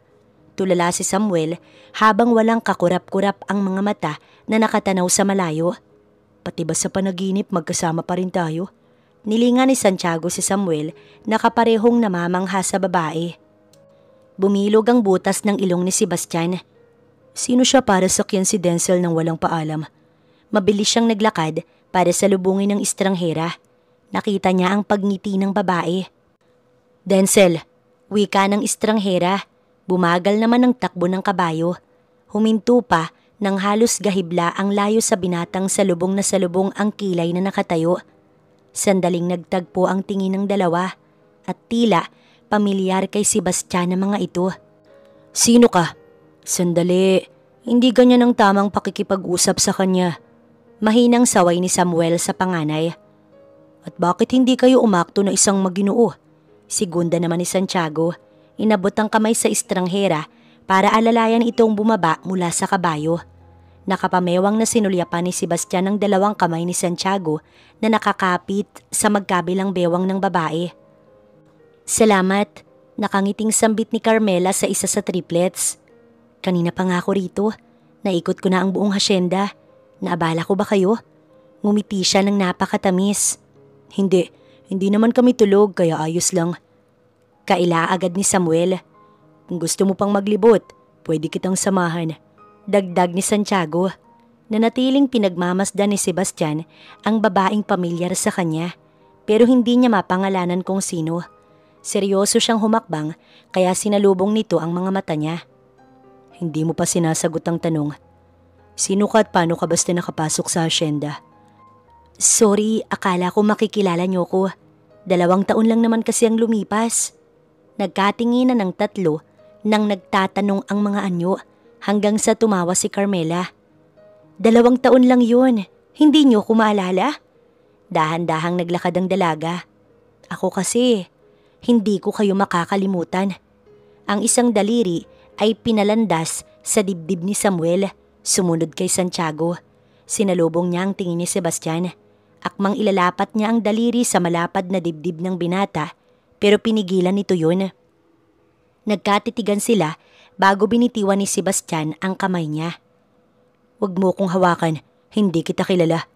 Nagtulala si Samuel habang walang kakurap-kurap ang mga mata na nakatanaw sa malayo. Pati ba sa panaginip magkasama pa rin tayo? Nilingan ni Santiago si Samuel na kaparehong namamangha sa babae. Bumilog ang butas ng ilong ni Sebastian. Sino siya para sakyan si Denzel nang walang paalam? Mabilis siyang naglakad para salubungin ng estranghera. Nakita niya ang pagngiti ng babae. Denzel, wika ng estranghera. Bumagal naman ang takbo ng kabayo. Huminto pa nang halos gahibla ang layo sa binatang salubong na salubong ang kilay na nakatayo. Sandaling nagtagpo ang tingin ng dalawa at tila pamilyar kay Sebastian ang mga ito. Sino ka? Sandali, hindi ganyan ang tamang pakikipag-usap sa kanya. Mahinang saway ni Samuel sa panganay. At bakit hindi kayo umakto na isang maginoo? Segunda naman ni Santiago. Inabot ang kamay sa estranghera para alalayan itong bumaba mula sa kabayo. Nakapamewang na sinulyapan ni Sebastian ang dalawang kamay ni Santiago na nakakapit sa magkabilang bewang ng babae. Salamat, nakangiting sambit ni Carmela sa isa sa triplets. Kanina pa nga ako rito, naikot ko na ang buong hasyenda. Naabala ko ba kayo? Ngumiti siya ng napakatamis. Hindi naman kami tulog kaya ayos lang. Kaila agad ni Samuel. Kung gusto mo pang maglibot, pwede kitang samahan. Dagdag ni Santiago. Nanatiling pinagmamasdan ni Sebastian ang babaeng pamilyar sa kanya pero hindi niya mapangalanan kung sino. Seryoso siyang humakbang kaya sinalubong nito ang mga mata niya. Hindi mo pa sinasagot ang tanong. Sino ka at paano ka basta nakapasok sa hasyenda? Sorry, akala ko makikilala niyo ko. 2 taon lang naman kasi ang lumipas. Nagkatinginan ng tatlo nang nagtatanong ang mga anyo hanggang sa tumawa si Carmela. 2 taon lang yun, hindi niyo ko maalala? Dahan-dahang naglakad ang dalaga. Ako kasi, hindi ko kayo makakalimutan. Ang isang daliri ay pinalandas sa dibdib ni Samuel, sumunod kay Santiago. Sinalubong niya ang tingin ni Sebastian. Akmang ilalapat niya ang daliri sa malapad na dibdib ng binata pero pinigilan nito yun. Nagkatitigan sila bago binitiwan ni Sebastian ang kamay niya. Huwag mo kong hawakan, hindi kita kilala.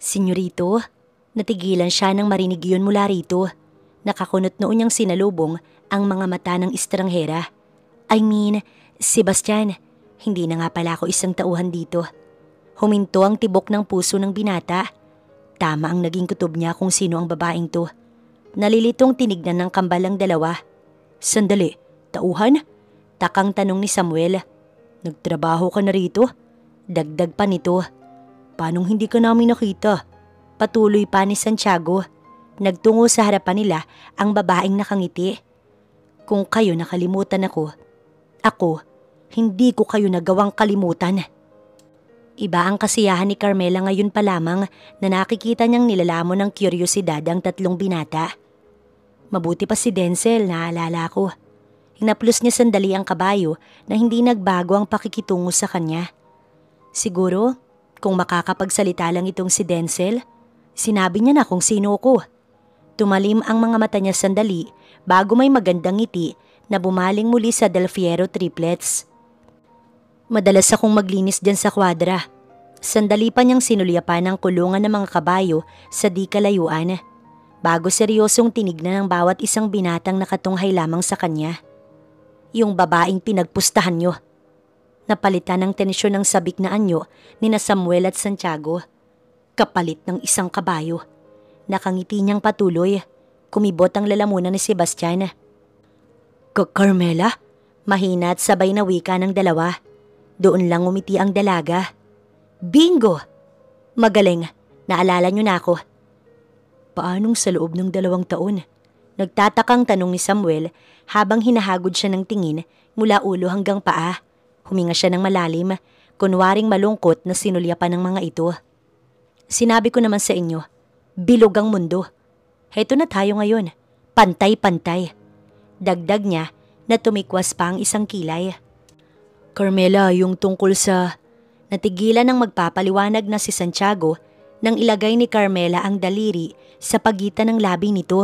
Senyorito, natigilan siya nang marinig yun mula rito. Nakakunot noon niyang sinalubong ang mga mata ng estranghera. Sebastian, hindi na nga pala ako isang tauhan dito. Huminto ang tibok ng puso ng binata. Tama ang naging kutob niya kung sino ang babaeng to. Nalilitong tinignan ng kambal ang dalawa. Sandali, tauhan? Takang tanong ni Samuel. Nagtrabaho ka na rito? Dagdag pa nito. Paanong hindi ka namin nakita? Patuloy pa ni Santiago. Nagtungo sa harapan nila ang babaeng nakangiti. Kung kayo nakalimutan ako, hindi ko kayo nagawang kalimutan. Iba ang kasiyahan ni Carmela ngayon pa lamang na nakikita niyang nilalamon ng kuryosidad ang tatlong binata. Mabuti pa si Denzel, naalala ko. Hinaplos niya sandali ang kabayo na hindi nagbago ang pakikitungo sa kanya. Siguro, kung makakapagsalita lang itong si Denzel, sinabi niya na kung sino ko. Tumalim ang mga mata niya sandali bago may magandang ngiti na bumaling muli sa Del Fierro triplets. Madalas akong maglinis dyan sa kwadra. Sandali pa niyang sinulyapan ang kulungan ng mga kabayo sa di kalayuan. Bago seryosong tinignan ng bawat isang binatang nakatunghay lamang sa kanya. Yung babaeng pinagpustahan niyo. Napalitan ng tensyon ng sabik na anyo ni na Samuel at Santiago. Kapalit ng isang kabayo. Nakangiti niyang patuloy. Kumibot ang lalamunan ni Sebastian. Carmela? Mahina at sabay na wika ng dalawa. Doon lang umiti ang dalaga. Bingo! Magaling, naalala niyo na ako. Paanong sa loob ng 2 taon? Nagtatakang tanong ni Samuel habang hinahagod siya ng tingin mula ulo hanggang paa. Huminga siya ng malalim, kunwaring malungkot na sinulyapan ng mga ito. Sinabi ko naman sa inyo, bilog ang mundo. Heto na tayo ngayon, pantay-pantay. Dagdag niya na tumikwas pa ang isang kilay. Carmela, yung tungkol sa... Natigilan ng magpapaliwanag na si Santiago nang ilagay ni Carmela ang daliri sa pagitan ng labi nito.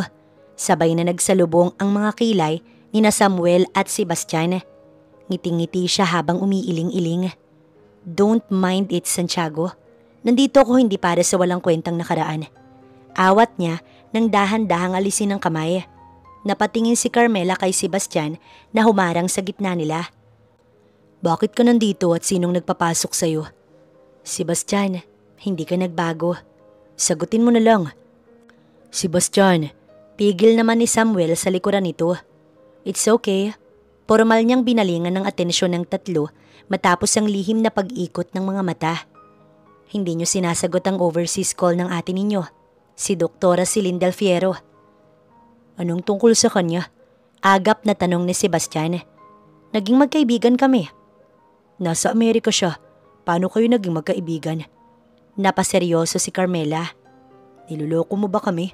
Sabay na nagsalubong ang mga kilay ni na Samuel at Sebastian. Ngiting-ngiti siya habang umiiling-iling. Don't mind it, Santiago. Nandito ako hindi para sa walang kwentang nakaraan. Awat niya nang dahan-dahang alisin ang kamay. Napatingin si Carmela kay Sebastian na humarang sa gitna nila. Bakit ka nandito at sinong nagpapasok sa'yo? Sebastian, hindi ka nagbago. Sagutin mo na lang. Sebastian, pigil naman ni Samuel sa likuran nito. It's okay. Formal niyang binalingan ng atensyon ng tatlo matapos ang lihim na pag-ikot ng mga mata. Hindi niyo sinasagot ang overseas call ng ate ninyo, si Doktora Celine Del Fiero. Anong tungkol sa kanya? Agap na tanong ni Sebastian. Naging magkaibigan kami. Nasa Amerika siya. Paano kayo naging magkaibigan? Napaseryoso si Carmela. Niloloko mo ba kami?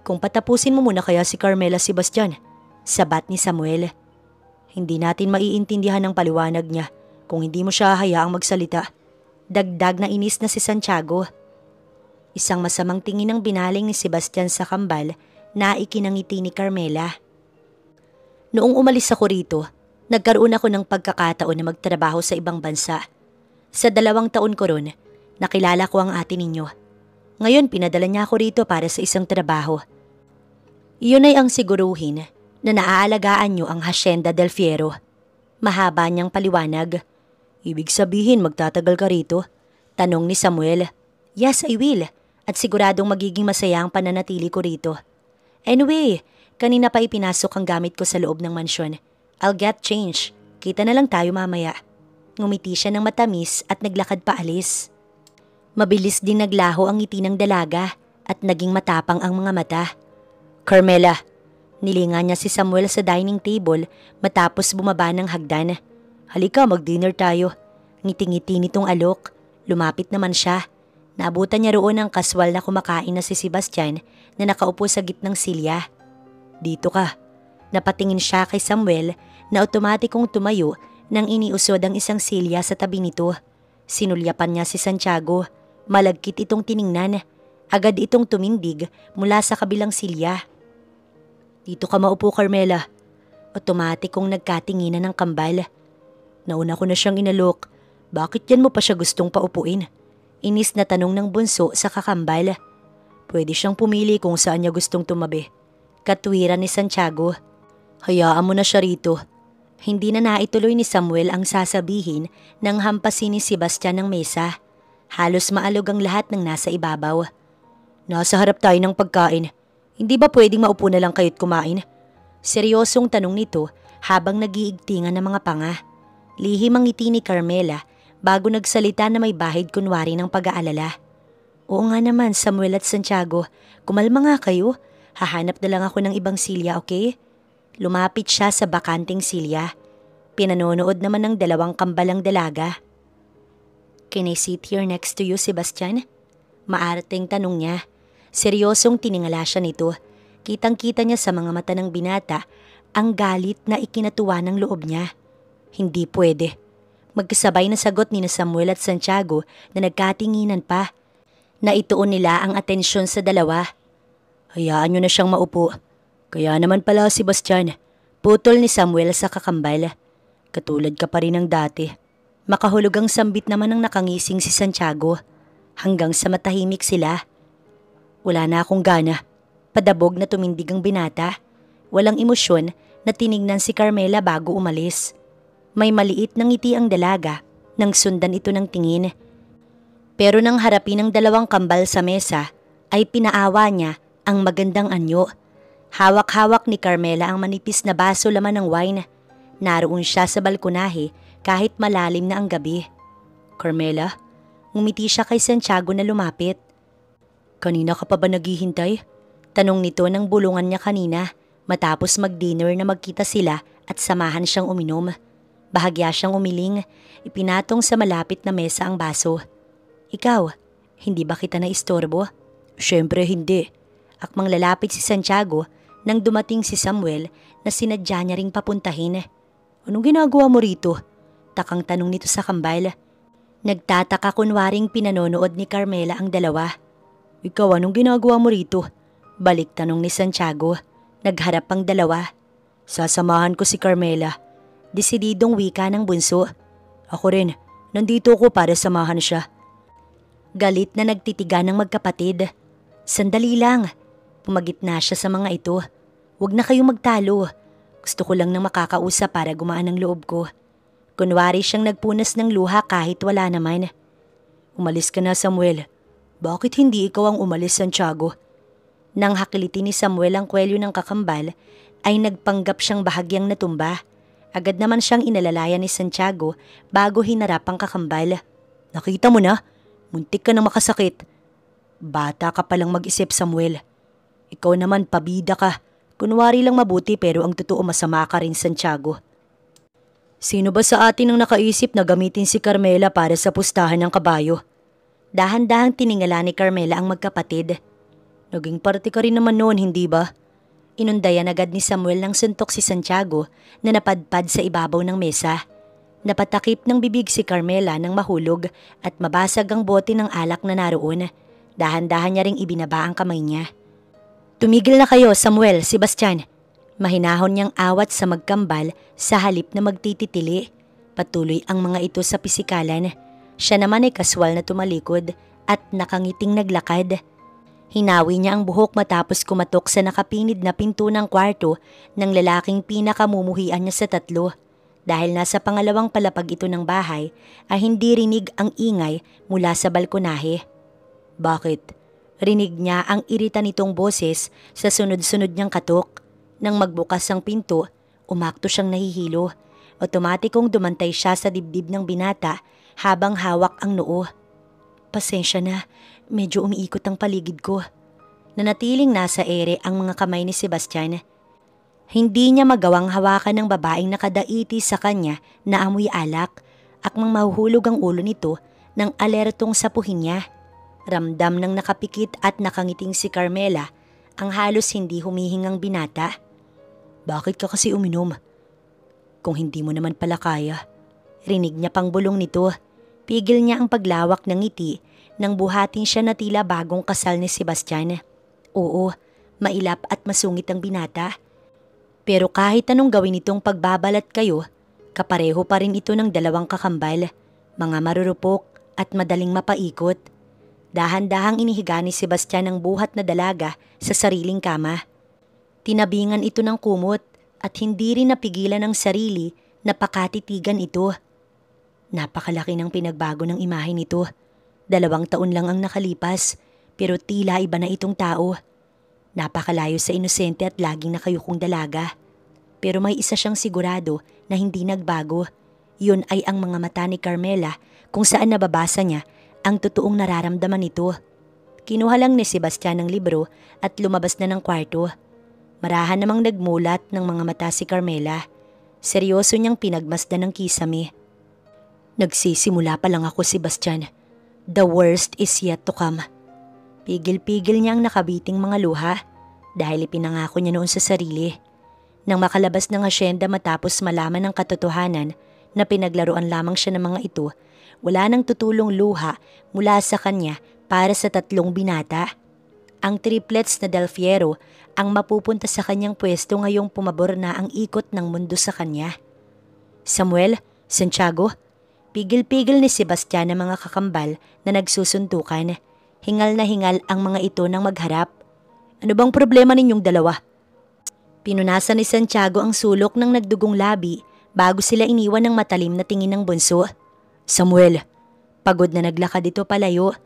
Kung patapusin mo muna kaya si Carmela, Sebastian, sabat ni Samuel. Hindi natin maiintindihan ang paliwanag niya kung hindi mo siya hayaang magsalita. Dagdag na inis na si Santiago. Isang masamang tingin ang binaling ni Sebastian sa kambal na ikinangiti ni Carmela. Noong umalis ako rito, nagkaroon ako ng pagkakataon na magtrabaho sa ibang bansa. Sa 2 taon ko ron, nakilala ko ang ate ninyo. Ngayon pinadala niya ako rito para sa isang trabaho. Iyon ay ang siguruhin na naaalagaan niyo ang Hacienda Del Fiero. Mahaba niyang paliwanag. Ibig sabihin magtatagal ka rito? Tanong ni Samuel. Yes, I will. At siguradong magiging masaya ang pananatili ko rito. Anyway, kanina pa ipinasok ang gamit ko sa loob ng mansyon. I'll get change. Kita na lang tayo mamaya. Ngumiti siya ng matamis at naglakad paalis. Mabilis din naglaho ang ngiti ng dalaga at naging matapang ang mga mata. Carmela, nilingan niya si Samuel sa dining table matapos bumaba ng hagdan. Halika, mag-dinner tayo. Ngiti-ngiti nitong alok. Lumapit naman siya. Naabutan niya roon ang kaswal na kumakain na si Sebastian na nakaupo sa gitnang silya. Dito ka. Napatingin siya kay Samuel na otomatikong tumayo nang iniusod ang isang silya sa tabi nito. Sinulyapan niya si Santiago. Malagkit itong tiningnan. Agad itong tumindig mula sa kabilang silya. Dito ka maupo, Carmela. Otomatikong nagkatinginan ng kambal. Nauna ko na siyang inalok. Bakit yan mo pa siya gustong paupuin? Inis na tanong ng bunso sa kakambal. Pwede siyang pumili kung saan niya gustong tumabi. Katwiran ni Santiago. Hayaan mo na siya rito. Hindi na naituloy ni Samuel ang sasabihin nang hampasin ni Sebastian ng mesa. Halos maalog ang lahat ng nasa ibabaw. Nasa harap tayo ng pagkain. Hindi ba pwedeng maupo na lang kayo't kumain? Seryosong tanong nito habang nagiigtingan ng mga panga. Lihim ang ngiti ni Carmela bago nagsalita na may bahid kunwari ng pag-aalala. Oo nga naman, Samuel at Santiago. Kumalma nga kayo. Hahanap na lang ako ng ibang silya, okay? Lumapit siya sa bakanting silya. Pinanonood naman ng 2 kambalang dalaga. Can I sit here next to you, Sebastian? Maarteng tanong niya. Seryosong tiningala siya nito. Kitang-kita niya sa mga mata ng binata ang galit na ikinatuwa ng loob niya. Hindi pwede. Magkasabay na sagot ni Samuel at Santiago na nagkatinginan pa. Naituon nila ang atensyon sa dalawa. Hayaan niyo na siyang maupo. Kaya naman pala, Sebastian. Putol ni Samuel sa kakambal. Katulad ka pa rin ng dati. Makahulugang sambit naman ang nakangising si Santiago. Hanggang sa matahimik sila. Wala na akong gana. Padabog na tumindig ang binata. Walang emosyon na tinignan si Carmela bago umalis. May maliit na ngiti ang dalaga nang sundan ito ng tingin. Pero nang harapin ang 2 kambal sa mesa, ay pinaawa niya ang magandang anyo. Hawak-hawak ni Carmela ang manipis na baso laman ng wine. Naroon siya sa balkonahe kahit malalim na ang gabi. Carmela, ngumiti siya kay Santiago na lumapit. Kanina ka pa ba naghihintay? Tanong nito ng bulungan niya kanina matapos mag-dinner na magkita sila at samahan siyang uminom. Bahagya siyang umiling, ipinatong sa malapit na mesa ang baso. Ikaw, hindi ba kita naistorbo? Siyempre hindi. Akmang lalapit si Santiago nang dumating si Samuel na sinadya niya ring papuntahin. Anong ginagawa mo rito? Takang tanong nito sa kambal. Nagtataka kunwaring pinanonood ni Carmela ang dalawa. Ikaw, anong ginagawa mo rito? Balik tanong ni Santiago. Nagharap ang dalawa. Sasamahan ko si Carmela. Desididong wika ng bunso. Ako rin, nandito ko para samahan siya. Galit na nagtitiga ng magkapatid. Sandali lang. Pumagitna siya sa mga ito. Huwag na kayong magtalo. Gusto ko lang nang makakausap para gumaan ang loob ko. Kunwari siyang nagpunas ng luha kahit wala naman. Umalis ka na, Samuel. Bakit hindi ikaw ang umalis, Santiago? Nang hakilitin ni Samuel ang kwelyo ng kakambal, ay nagpanggap siyang bahagyang natumba. Agad naman siyang inalalayan ni Santiago bago hinarap ang kakambal. Nakita mo na? Muntik ka nang makasakit. Bata ka palang mag-isip, Samuel. Ikaw naman pabida ka. Kunwari lang mabuti pero ang totoo masama ka rin, Santiago. Sino ba sa atin ang nakaisip na gamitin si Carmela para sa pustahan ng kabayo? Dahan-dahang tiningala ni Carmela ang magkapatid. Naging parte ka rin naman noon, hindi ba? Inundayan agad ni Samuel ng suntok si Santiago na napadpad sa ibabaw ng mesa. Napatakip ng bibig si Carmela nang mahulog at mabasag ang bote ng alak na naroon. Dahan-dahan niya ring ibinaba ang kamay niya. Tumigil na kayo, Samuel, Sebastian. Mahinahon niyang awat sa magkambal sa halip na magtititili. Patuloy ang mga ito sa pisikalan. Siya naman ay kaswal na tumalikod at nakangiting naglakad. Hinawi niya ang buhok matapos kumatok sa nakapinid na pinto ng kwarto ng lalaking pinakamumuhian niya sa tatlo. Dahil nasa pangalawang palapag ito ng bahay ay hindi rinig ang ingay mula sa balkonahe. Bakit? Rinig niya ang irita nitong boses sa sunod-sunod niyang katok. Nang magbukas ang pinto, umakto siyang nahihilo. Otomatikong dumantay siya sa dibdib ng binata habang hawak ang noo. Pasensya na, medyo umiikot ang paligid ko. Nanatiling nasa ere ang mga kamay ni Sebastian. Hindi niya magawang hawakan ng babaeng nakadaiti sa kanya na amoy alak, akmang mahuhulog ang ulo nito nang alertong sapuhin niya. Ramdam ng nakapikit at nakangiting si Carmela ang halos hindi humihingang binata. Bakit ka kasi uminom? Kung hindi mo naman pala kaya. Rinig niya pang bulong nito. Pigil niya ang paglawak ng ngiti nang buhatin siya na tila bagong kasal ni Sebastian. Oo, mailap at masungit ang binata. Pero kahit anong gawin itong pagbabalat kayo, kapareho pa rin ito ng dalawang kakambal, mga marurupok at madaling mapaikot. Dahan-dahang inihiga ni Sebastian ang buhat na dalaga sa sariling kama. Tinabingan ito ng kumot at hindi rin napigilan ng sarili na pakatitigan ito. Napakalaki ng pinagbago ng imahe nito. 2 taon lang ang nakalipas pero tila iba na itong tao. Napakalayo sa inosente at laging nakayukong dalaga. Pero may isa siyang sigurado na hindi nagbago. Yun ay ang mga mata ni Carmela kung saan nababasa niya ang totoong nararamdaman nito. Kinuha lang ni Sebastian ng libro at lumabas na ng kwarto. Marahan namang nagmulat ng mga mata si Carmela. Seryoso niyang pinagmasdan ng kisame. Nagsisimula pa lang ako, Sebastian. The worst is yet to come. Pigil-pigil niya ang nakabiting mga luha dahil ipinangako niya noon sa sarili. Nang makalabas ng asyenda matapos malaman ng katotohanan na pinaglaruan lamang siya ng mga ito, wala nang tutulong luha mula sa kanya para sa 3 binata. Ang triplets na Del Fiero ang mapupunta sa kanyang pwesto ngayong pumabor na ang ikot ng mundo sa kanya. Samuel, Santiago, pigil-pigil ni Sebastian ang mga kakambal na nagsusuntukan. Hingal na hingal ang mga ito nang magharap. Ano bang problema ninyong dalawa? Pinunasan ni Santiago ang sulok ng nagdugong labi bago sila iniwan ng matalim na tingin ng bunso. Samuel, pagod na naglakad ito palayo.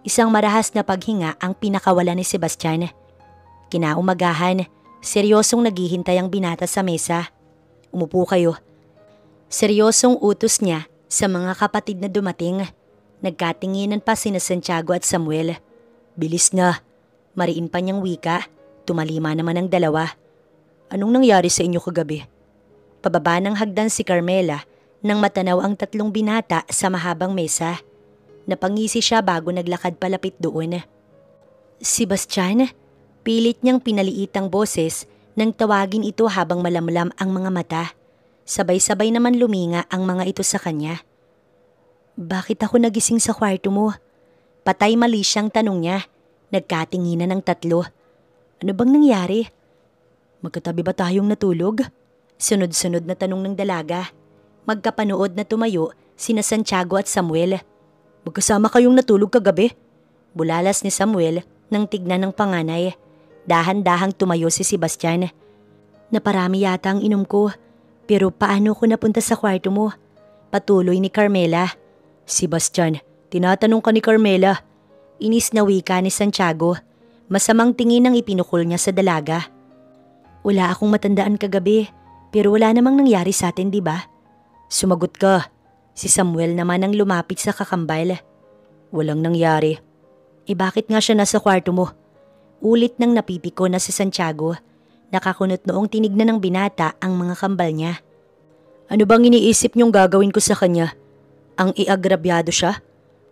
Isang marahas na paghinga ang pinakawala ni Sebastian. Kinaumagahan, seryosong naghihintay ang binata sa mesa. Umupo kayo. Seryosong utos niya sa mga kapatid na dumating. Nagkatinginan pa sina Santiago at Samuel. Bilis na. Mariin pa niyang wika. Tumalima naman ang dalawa. Anong nangyari sa inyo kagabi? Pababa ng hagdan si Carmela nang matanaw ang 3 binata sa mahabang mesa. Napangisi siya bago naglakad palapit doon. Sebastian, pilit niyang pinaliit ang boses nang tawagin ito habang malamlam ang mga mata. Sabay-sabay naman luminga ang mga ito sa kanya. Bakit ako nagising sa kwarto mo? Patay mali siyang tanong niya. Nagkatinginan ng 3. Ano bang nangyari? Magkatabi ba tayong natulog? Sunod-sunod na tanong ng dalaga. Magkapanood na tumayo sina Santiago at Samuel. Magkasama kayong natulog kagabi? Bulalas ni Samuel nang tignan ng panganay. Dahan-dahang tumayo si Sebastian. Naparami yata ang inom ko, pero paano ko napunta sa kwarto mo? Patuloy ni Carmela. Sebastian, tinatanong ka ni Carmela. Inis na wika ni Santiago. Masamang tingin ang ipinukol niya sa dalaga. Wala akong matandaan kagabi, pero wala namang nangyari sa atin, di ba? Sumagot ka. Si Samuel naman ang lumapit sa kakambal. Walang nangyari. Bakit nga siya nasa kwarto mo? Ulit nang napipiko na si Santiago. Nakakunot noong tinignan ng binata ang mga kambal niya. Ano bang iniisip niyong gagawin ko sa kanya? Ang iagrabyado siya?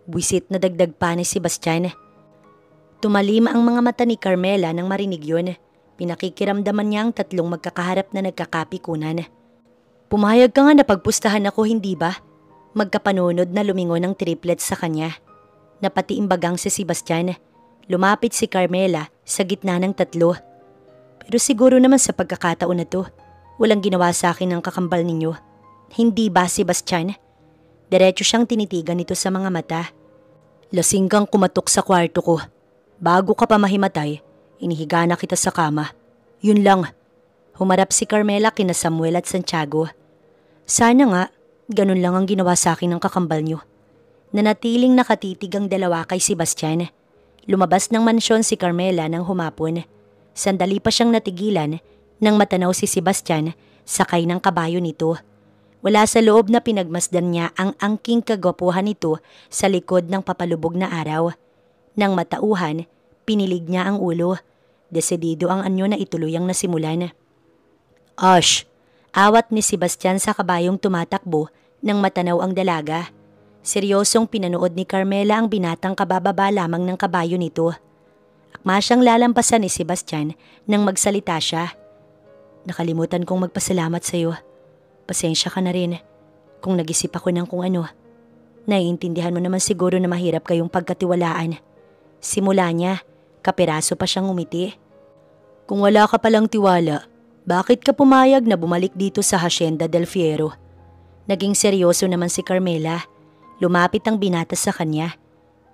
Buwisit na dagdag pa ni Sebastian. Tumalim ang mga mata ni Carmela nang marinig yun. Pinakikiramdaman niya ang tatlong magkakaharap na nagkakapikunan. Pumayag ka nga na pagpustahan ako, hindi ba? Magkapanunod na lumingon ang triplets sa kanya. Napatiimbagang si Sebastian. Lumapit si Carmela sa gitna ng tatlo. Pero siguro naman sa pagkakataon na to, walang ginawa sa akin ng kakambal ninyo. Hindi ba, Sebastian? Diretso siyang tinitigan nito sa mga mata. Lasing kang kumatok sa kwarto ko. Bago ka pa mahimatay, inihiga na kita sa kama. Yun lang. Humarap si Carmela kina Samuel at Santiago. Sana nga, ganun lang ang ginawa sa akin ng kakambal nyo. Nanatiling nakatitig ang dalawa kay Sebastian. Lumabas ng mansyon si Carmela nang humapon. Sandali pa siyang natigilan nang matanaw si Sebastian sakay ng kabayo nito. Wala sa loob na pinagmasdan niya ang angking kagwapuhan nito sa likod ng papalubog na araw. Nang matauhan, pinilig niya ang ulo. Desidido ang anyo na ituloy ang nasimulan. Ash! Awat ni Sebastian sa kabayong tumatakbo nang matanaw ang dalaga. Seryosong pinanood ni Carmela ang binatang kabababa lamang ng kabayo nito. Akma siyang lalampasan ni Sebastian nang magsalita siya. Nakalimutan kong magpasalamat sa iyo. Pasensya ka na rin kung nag-isip ako ng kung ano. Naiintindihan mo naman siguro na mahirap kayong pagkatiwalaan. Simula niya, kapiraso pa siyang umiti. Kung wala ka palang tiwala, bakit ka pumayag na bumalik dito sa Hacienda del Fierro? Naging seryoso naman si Carmela. Lumapit ang binata sa kanya.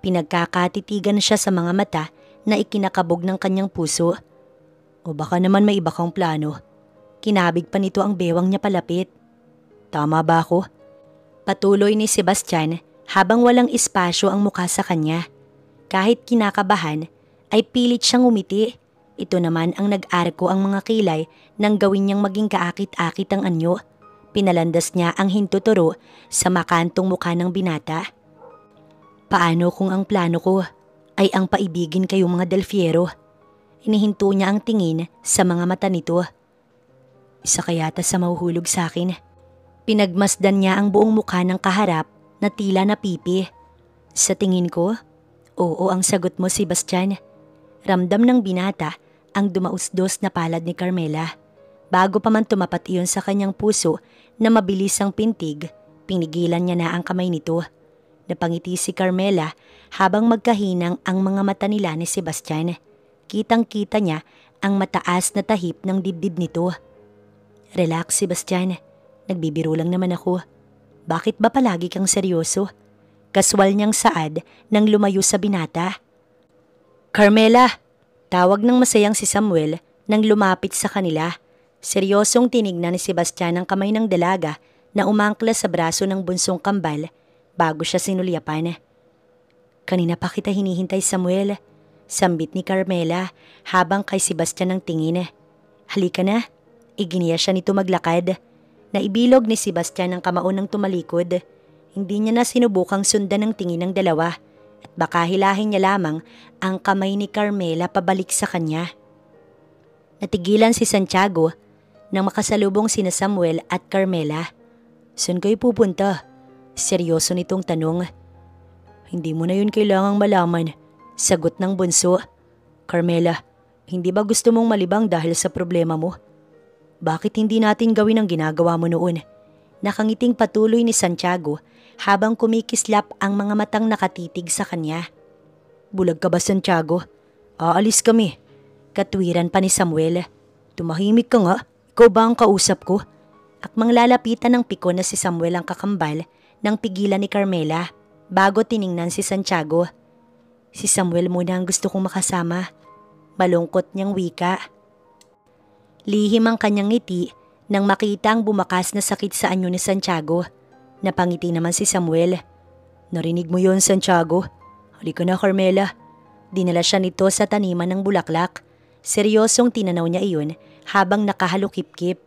Pinagkakatitigan siya sa mga mata na ikinakabog ng kanyang puso. O baka naman may iba kang plano. Kinabig pa nito ang bewang niya palapit. Tama ba ako? Patuloy ni Sebastian habang walang espasyo ang mukha sa kanya. Kahit kinakabahan ay pilit siyang umiti. Ito naman ang nag-arko ang mga kilay nang gawin niyang maging kaakit-akit ang anyo. Pinalandas niya ang hintuturo sa makantong mukha ng binata. Paano kung ang plano ko ay ang paibigin kayong mga Del Fierro? Inihinto niya ang tingin sa mga mata nito. Isa kayata sa mahuhulog sa akin. Pinagmasdan niya ang buong mukha ng kaharap na tila napipi. Sa tingin ko, oo ang sagot mo, Sebastian. Ramdam ng binata ang dumausdos na palad ni Carmela. Bago pa man tumapat iyon sa kanyang puso na mabilis ang pintig, pinigilan niya na ang kamay nito. Napangiti si Carmela habang magkahinang ang mga mata nila ni Sebastian. Kitang-kita niya ang mataas na tahip ng dibdib nito. Relax, Sebastian. Nagbibiro lang naman ako. Bakit ba palagi kang seryoso? Kaswal niyang saad nang lumayo sa binata. Carmela! Tawag ng masayang si Samuel nang lumapit sa kanila. Seryosong tinignan ni Sebastian ang kamay ng dalaga na umangkla sa braso ng bunsong kambal bago siya sinulyapan. Kanina pa kita hinihintay, Samuel. Sambit ni Carmela habang kay Sebastian ang tingin. Halika na. Iginiya siya nito maglakad. Naibilog ni Sebastian ang kamao ng tumalikod. Hindi niya na sinubukang sundan ang tingin ng dalawa at baka hilahin niya lamang ang kamay ni Carmela pabalik sa kanya. Natigilan si Santiago nang makasalubong sina Samuel at Carmela. Saan kayo pupunta? Seryoso nitong tanong. Hindi mo na yun kailangang malaman. Sagot ng bunso. Carmela, hindi ba gusto mong malibang dahil sa problema mo? Bakit hindi natin gawin ang ginagawa mo noon? Nakangiting patuloy ni Santiago habang kumikislap ang mga matang nakatitig sa kanya. Bulag ka ba, Santiago? Aalis kami. Katwiran pa ni Samuel. Tumahimik ka nga. Ikaw ba ang kausap ko? Akmang lalapitan ng pikon na si Samuel ang kakambal nang pigilan ni Carmela bago tiningnan si Santiago. Si Samuel muna ang gusto kong makasama. Malungkot niyang wika. Lihim ang kanyang ngiti nang makita ang bumakas na sakit sa anyo ni Santiago. Napangiti naman si Samuel. Narinig mo yon, Santiago? Halika na, Carmela. Dinala siya nito sa taniman ng bulaklak. Seryosong tinanaw niya iyon habang nakahalukip-kip.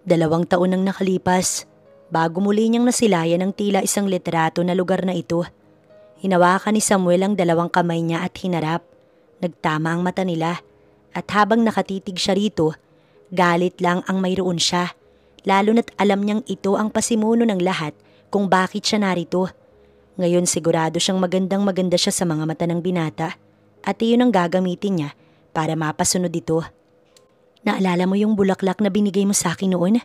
2 taon nang nakalipas bago muli niyang nasilayan ng tila isang litrato na lugar na ito. Hinawakan ni Samuel ang 2 kamay niya at hinarap. Nagtama ang mata nila at habang nakatitig siya rito, galit lang ang mayroon siya. Lalo na't alam niyang ito ang pasimuno ng lahat kung bakit siya narito. Ngayon sigurado siyang magandang-maganda siya sa mga mata ng binata at iyon ang gagamitin niya para mapasunod ito. Naalala mo yung bulaklak na binigay mo sa akin noon?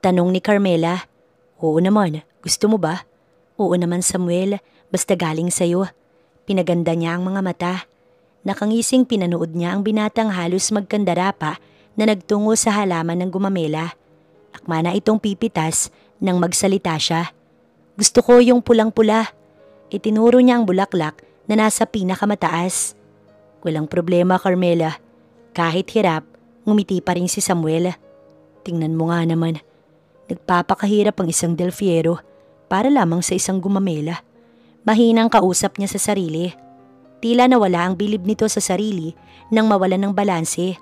Tanong ni Carmela. Oo naman, gusto mo ba? Oo naman, Samuel, basta galing sa'yo. Pinaganda niya ang mga mata. Nakangising pinanood niya ang binatang halos magkandara pa na nagtungo sa halaman ng gumamela. Akma na itong pipitas nang magsalita siya. Gusto ko yung pulang-pula. Itinuro niya ang bulaklak na nasa pinakamataas. Walang problema, Carmela. Kahit hirap, ngumiti pa rin si Samuel. Tingnan mo nga naman. Nagpapakahirap ang isang delfiero para lamang sa isang gumamela. Mahinang kausap niya sa sarili. Tila nawala ang bilib nito sa sarili nang mawalan ng balanse.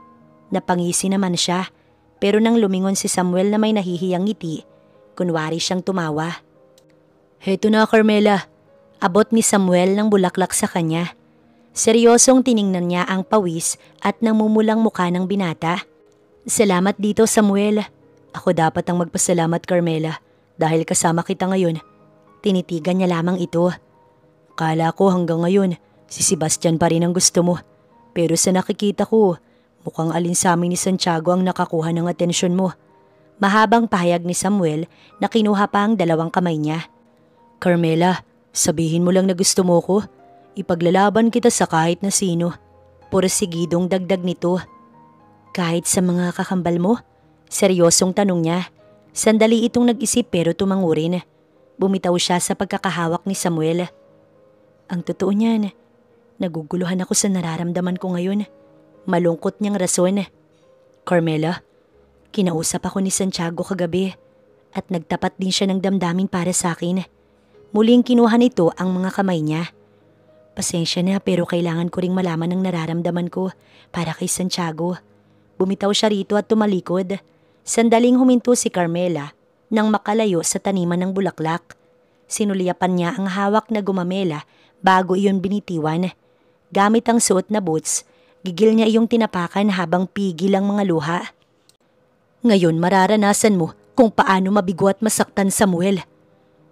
Napangisi naman siya, pero nang lumingon si Samuel na may nahihiyang ngiti, kunwari siyang tumawa. Heto na, Carmela. Abot ni Samuel ng bulaklak sa kanya. Seryosong tiningnan niya ang pawis at namumulang mukha ng binata. Salamat dito, Samuel. Ako dapat ang magpasalamat, Carmela, dahil kasama kita ngayon. Tinitigan niya lamang ito. Kala ko hanggang ngayon, si Sebastian pa rin ang gusto mo. Pero sa nakikita ko, mukhang alinsamin ni Santiago ang nakakuha ng atensyon mo. Mahabang pahayag ni Samuel na kinuha pa ang 2 kamay niya. Carmela, sabihin mo lang na gusto mo ko. Ipaglalaban kita sa kahit na sino. Porsigidong dagdag nito. Kahit sa mga kakambal mo? Seryosong tanong niya. Sandali itong nag-isip pero tumango rin. Bumitaw siya sa pagkakahawak ni Samuel. Ang totoo niyan, naguguluhan ako sa nararamdaman ko ngayon. Malungkot niyang rason. Carmela, kinausap ako ni Santiago kagabi at nagtapat din siya ng damdamin para sa akin. Muling kinuha nito ang mga kamay niya. Pasensya na pero kailangan ko ring malaman ang nararamdaman ko para kay Santiago. Bumitaw siya rito at tumalikod. Sandaling huminto si Carmela nang makalayo sa taniman ng bulaklak. Sinuliapan niya ang hawak na gumamela bago iyon binitiwan. Gamit ang suot na boots, gigil niya iyong tinapakan habang pigil ang mga luha. Ngayon mararanasan mo kung paano mabigo at masaktan, Samuel.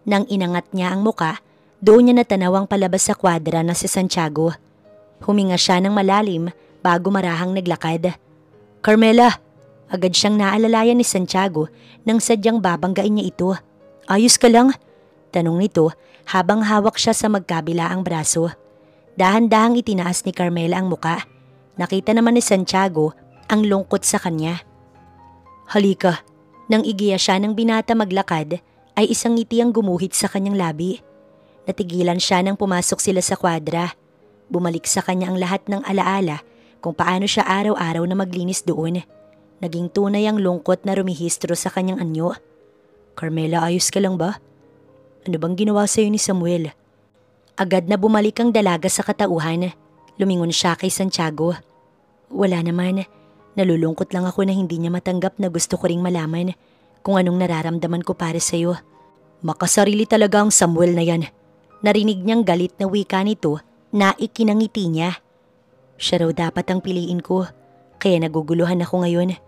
Nang inangat niya ang muka, doon niya natanaw ang palabas sa kwadra na si Santiago. Huminga siya ng malalim bago marahang naglakad. Carmela! Agad siyang naalalayan ni Santiago nang sadyang babanggain niya ito. Ayos ka lang? Tanong nito habang hawak siya sa magkabilaang braso. Dahan-dahang itinaas ni Carmela ang muka. Nakita naman ni Santiago ang lungkot sa kanya. Halika. Nang igiya siya ng binata maglakad, ay isang ngiti ang gumuhit sa kanyang labi. Natigilan siya nang pumasok sila sa kwadra. Bumalik sa kanya ang lahat ng alaala kung paano siya araw-araw na maglinis doon. Naging tunay ang lungkot na rumihistro sa kanyang anyo. Carmela, ayos ka lang ba? Ano bang ginawa sa'yo ni Samuel? Agad na bumalik ang dalaga sa katauhan. Lumingon siya kay Santiago. Wala naman. Nalulungkot lang ako na hindi niya matanggap na gusto ko ring malaman kung anong nararamdaman ko para sa'yo. Makasarili talaga ang Samuel na yan. Narinig niyang galit na wika nito na ikinangiti niya. Siya raw dapat ang piliin ko, kaya naguguluhan ako ngayon.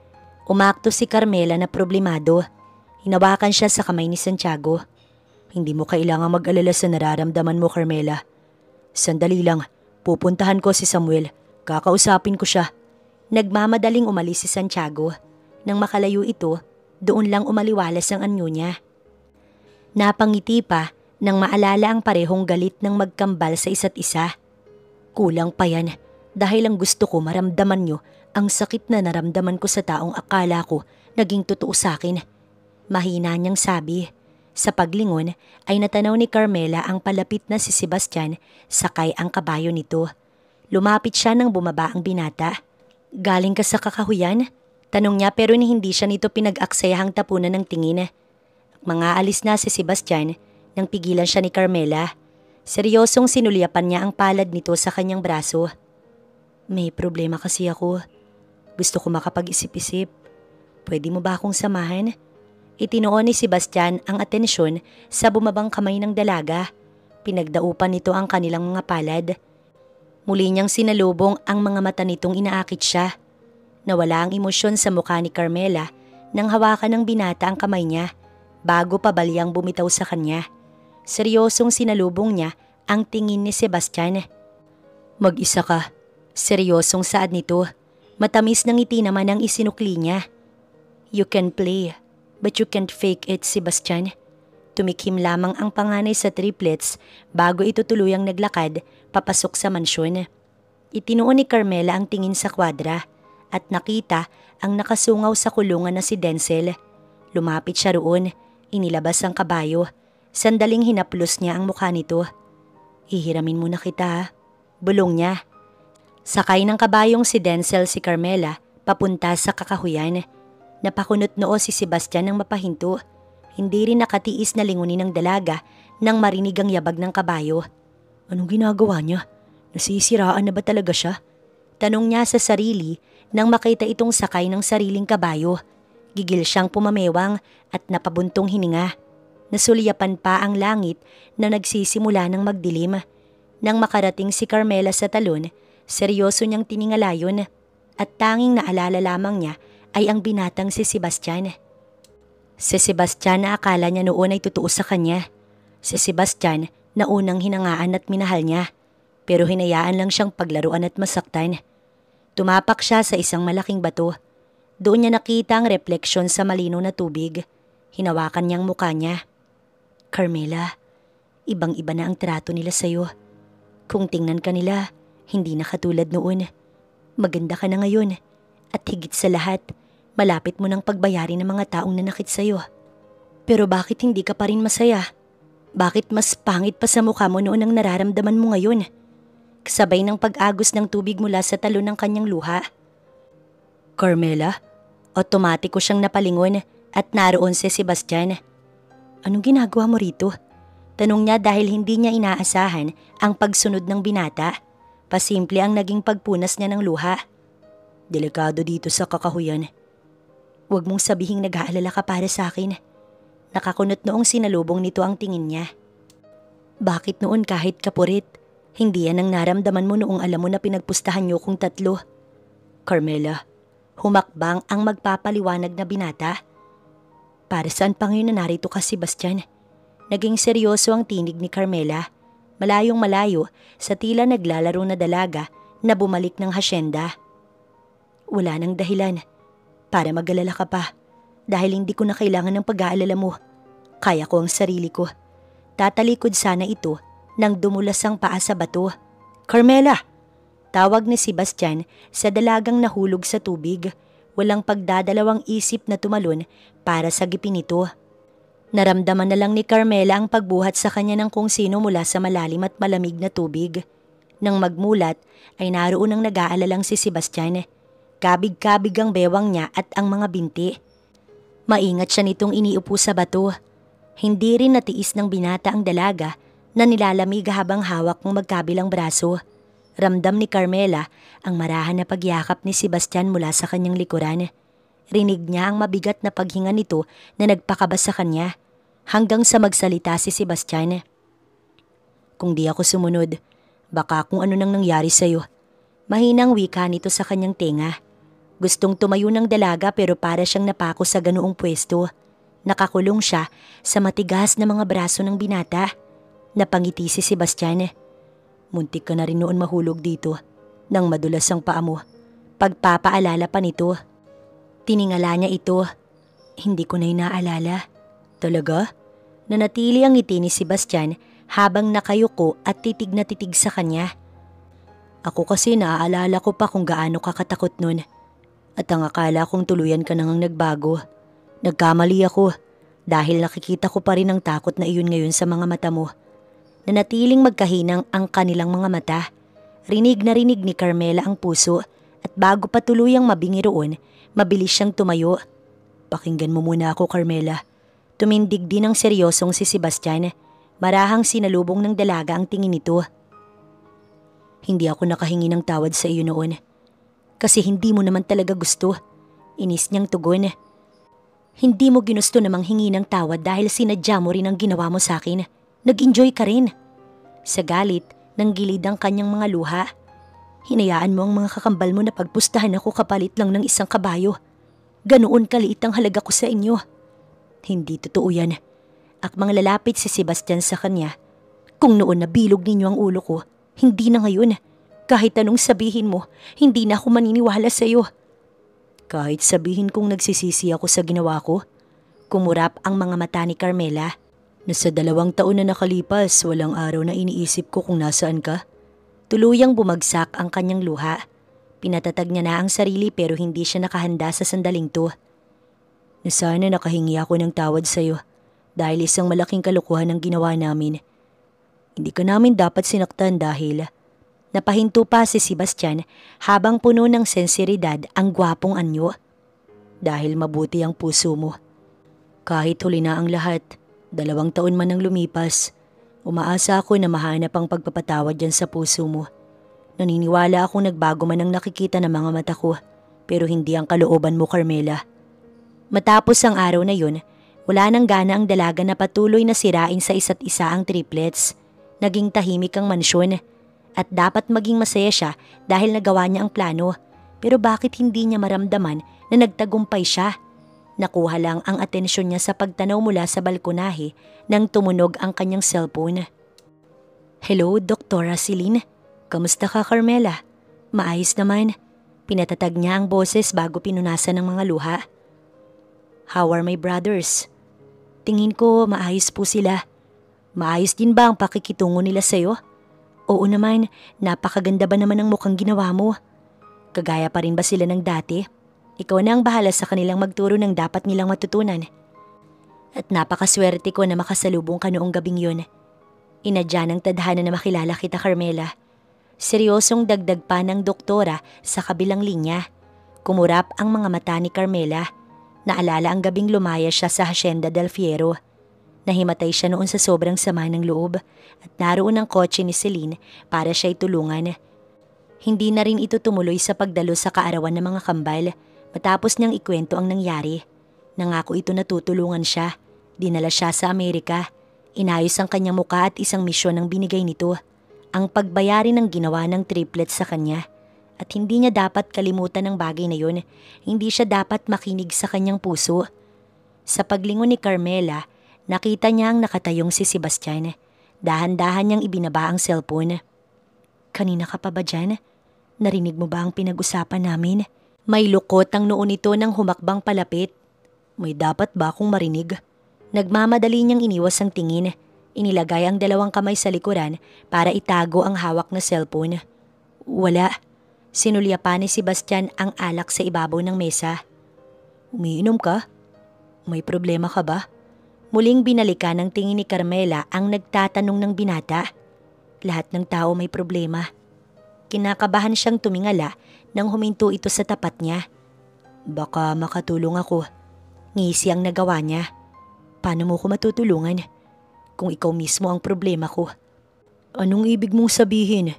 Umakto si Carmela na problemado. Hinawakan siya sa kamay ni Santiago. Hindi mo kailangang mag-alala sa nararamdaman mo, Carmela. Sandali lang, pupuntahan ko si Samuel. Kakausapin ko siya. Nagmamadaling umalis si Santiago. Nang makalayo ito, doon lang umaliwalas ang anyo niya. Napangiti pa nang maalala ang parehong galit ng magkambal sa isa't isa. Kulang pa yan dahil ang gusto ko maramdaman nyo ang sakit na naramdaman ko sa taong akala ko naging totoo sa akin. Mahina niyang sabi. Sa paglingon ay natanaw ni Carmela ang palapit na si Sebastian sakay ang kabayo nito. Lumapit siya nang bumaba ang binata. Galing ka sa kakahuyan? Tanong niya pero hindi siya nito pinag-aksayahang tapunan ng tingin. Mga alis na si Sebastian nang pigilan siya ni Carmela. Seryosong sinulyapan niya ang palad nito sa kanyang braso. May problema kasi ako. Gusto ko makapag-isip-isip. Pwede mo ba akong samahan? Itinuon ni Sebastian ang atensyon sa bumabang kamay ng dalaga. Pinagdaupan nito ang kanilang mga palad. Muli niyang sinalubong ang mga mata nitong inaakit siya. Nawala ang emosyon sa mukha ni Carmela nang hawakan ng binata ang kamay niya bago pabalyang bumitaw sa kanya. Seryosong sinalubong niya ang tingin ni Sebastian. Mag-isa ka. Seryosong saad nito. Matamis ng ngiti naman ang isinukli niya. You can play, but you can't fake it, Sebastian. Tumikhim lamang ang panganay sa triplets bago ito tuluyang naglakad papasok sa mansyon. Itinuon ni Carmela ang tingin sa kwadra at nakita ang nakasungaw sa kulungan na si Denzel. Lumapit siya roon, inilabas ang kabayo. Sandaling hinaplos niya ang mukha nito. Hihiramin muna kita, bulong niya. Sakay ng kabayong si Denzel si Carmela papunta sa kakahuyan. Napakunot noo si Sebastian ng mapahinto. Hindi rin nakatiis na lingunin ng dalaga nang marinig ang yabag ng kabayo. Anong ginagawa niya? Nasisiraan na ba talaga siya? Tanong niya sa sarili nang makita itong sakay ng sariling kabayo. Gigil siyang pumamewang at napabuntong hininga. Nasulyapan pa ang langit na nagsisimula ng magdilim. Nang makarating si Carmela sa talon, seryoso niyang tiningalayon at tanging naalala lamang niya ay ang binatang si Sebastian. Si Sebastian na akala niya noon ay totoo sa kanya. Si Sebastian na unang hinangaan at minahal niya, pero hinayaan lang siyang paglaruan at masaktan. Tumapak siya sa isang malaking bato. Doon niya nakita ang refleksyon sa malinaw na tubig. Hinawakan niyang mukha niya. Carmela, ibang-iba na ang trato nila sa'yo. Kung tingnan ka nila, hindi na katulad noon. Maganda ka na ngayon. At higit sa lahat, malapit mo ng pagbayari ng mga taong nanakit sa'yo. Pero bakit hindi ka pa rin masaya? Bakit mas pangit pa sa mukha mo noon ang nararamdaman mo ngayon? Kasabay ng pag-agos ng tubig mula sa talon ng kanyang luha. Carmela, otomatiko siyang napalingon at naroon si Sebastian. Anong ginagawa mo rito? Tanong niya dahil hindi niya inaasahan ang pagsunod ng binata. Pasimple ang naging pagpunas niya ng luha. Delikado dito sa kakahuyan. Huwag mong sabihing nag-aalala ka para sa akin. Nakakunot noong sinalubong nito ang tingin niya. Bakit noon kahit kapurit, hindi yan ang naramdaman mo noong alam mo na pinagpustahan niyo kong tatlo? Carmela, humakbang ang magpapaliwanag na binata. Para saan pa ngayon na narito ka, Sebastian? Naging seryoso ang tinig ni Carmela. Malayong malayo sa tila naglalaro na dalaga na bumalik ng hasyenda. Wala nang dahilan para mag-alala ka pa dahil hindi ko na kailangan ng pag-aalala mo. Kaya ko ang sarili ko. Tatalikod sana ito nang dumulas ang paa sa bato. Carmela! Tawag ni Sebastian sa dalagang nahulog sa tubig. Walang pagdadalawang isip na tumalon para sagipin ito. Naramdaman na lang ni Carmela ang pagbuhat sa kanya ng kung sino mula sa malalim at malamig na tubig. Nang magmulat ay naroon ang nag-aalalang si Sebastian. Kabig-kabig ang bewang niya at ang mga binti. Maingat siya nitong iniupo sa bato. Hindi rin natiis ng binata ang dalaga na nilalamig habang hawak ng magkabilang braso. Ramdam ni Carmela ang marahan na pagyakap ni Sebastian mula sa kanyang likuran. Rinig niya ang mabigat na paghinga nito na nagpakaba sa kanya hanggang sa magsalita si Sebastian. Kung di ako sumunod, baka kung ano nang nangyari sa'yo. Mahinang wika nito sa kanyang tenga. Gustong tumayo ng dalaga pero para siyang napako sa ganoong pwesto. Nakakulong siya sa matigas na mga braso ng binata. Napangiti si Sebastian. Muntik ka na rin noon mahulog dito nang madulas ang paa mo. Pagpapaalala pa nito. Tiningala niya ito. Hindi ko na inaalala. Talaga? Nanatili ang ngiti ni Sebastian habang nakayuko at titig na titig sa kanya. Ako kasi naaalala ko pa kung gaano ka katakot nun. At ang akala kong tuluyan ka nang nagbago. Nagkamali ako. Dahil nakikita ko pa rin ang takot na iyon ngayon sa mga mata mo. Nanatiling magkahinang ang kanilang mga mata. Rinig na rinig ni Carmela ang puso at bago pa tuluyang mabingi roon, mabilis siyang tumayo. Pakinggan mo muna ako, Carmela. Tumindig din ang seryosong si Sebastian. Marahang sinalubong ng dalaga ang tingin nito. Hindi ako nakahingi ng tawad sa iyo noon. Kasi hindi mo naman talaga gusto. Inis niyang tugon. Hindi mo ginusto namang hingi ng tawad dahil sinadya mo rin ang ginawa mo sa akin. Nag-enjoy ka rin. Sa galit, nanggilid ang kanyang mga luha. Hinayaan mo ang mga kakambal mo na pagpustahan ako kapalit lang ng isang kabayo. Ganoon kaliit ang halaga ko sa inyo. Hindi totoo yan. Akmang lalapit si Sebastian sa kanya. Kung noon nabilog ninyo ang ulo ko, hindi na ngayon. Kahit anong sabihin mo, hindi na ako maniniwala sa iyo. Kahit sabihin kong nagsisisi ako sa ginawa ko, kumurap ang mga mata ni Carmela. Na sa 2 taon na nakalipas, walang araw na iniisip ko kung nasaan ka. Tuluyang bumagsak ang kanyang luha. Pinatatag niya na ang sarili pero hindi siya nakahanda sa sandaling to. Na sana nakahingi ako ng tawad sa iyo dahil isang malaking kalokohan ang ginawa namin. Hindi ka namin dapat sinaktan dahil... Napahinto pa si Sebastian habang puno ng sensiridad ang gwapong anyo. Dahil mabuti ang puso mo. Kahit huli na ang lahat, 2 taon man ang lumipas, umaasa ako na mahanap ang pagpapatawad dyan sa puso mo. Naniniwala akong nagbago man ang nakikita ng mga mata ko, pero hindi ang kalooban mo, Carmela. Matapos ang araw na yun, wala nang gana ang dalaga na patuloy na sirain sa isa't isa ang triplets. Naging tahimik ang mansyon. At dapat maging masaya siya dahil nagawa niya ang plano. Pero bakit hindi niya maramdaman na nagtagumpay siya? Nakuha lang ang atensyon niya sa pagtanaw mula sa balkonahe nang tumunog ang kanyang cellphone. Hello, Dr. Celine. Kamusta ka, Carmela? Maayos naman. Pinatatag niya ang boses bago pinunasan ng mga luha. How are my brothers? Tingin ko maayos po sila. Maayos din ba ang pakikitungo nila sa'yo? Oo naman, napakaganda ba naman ang mukhang ginawa mo? Kagaya pa rin ba sila ng dati? Ikaw na ang bahala sa kanilang magturo ng dapat nilang matutunan. At napakaswerte ko na makasalubong ka noong gabing yun. Inadya ng tadhana na makilala kita, Carmela. Seryosong dagdag pa ng doktora sa kabilang linya. Kumurap ang mga mata ni Carmela. Naalala ang gabing lumaya siya sa Hacienda del Fierro. Nahimatay siya noon sa sobrang sama ng loob at naroon ang kotse ni Celine para siya'y tulungan. Hindi na rin ito tumuloy sa pagdalo sa kaarawan ng mga kambal matapos niyang ikwento ang nangyari. Nangako ito na tutulungan siya. Dinala siya sa Amerika. Inayos ang kanyang muka at isang misyon ang binigay nito. Ang pagbayari ng ginawa ng triplets sa kanya. At hindi niya dapat kalimutan ang bagay na yun. Hindi siya dapat makinig sa kanyang puso. Sa paglingon ni Carmela, nakita niya ang nakatayong si Sebastian. Dahan-dahan niyang ibinaba ang cellphone. Kanina ka pa ba dyan? Narinig mo ba ang pinag-usapan namin? May lukot ang noo nito nang humakbang palapit. May dapat ba akong marinig? Nagmamadali niyang iniwas ang tingin. Inilagay ang 2 kamay sa likuran para itago ang hawak na cellphone. Wala. Sinulya pa ni Sebastian ang alak sa ibabaw ng mesa. Umiinom ka? May problema ka ba? Muling binalikan ng tingin ni Carmela ang nagtatanong ng binata. Lahat ng tao may problema. Kinakabahan siyang tumingala nang huminto ito sa tapat niya. Baka makatulong ako. Ngisi ang nagawa niya. Paano mo ko matutulungan? Kung ikaw mismo ang problema ko. Anong ibig mong sabihin?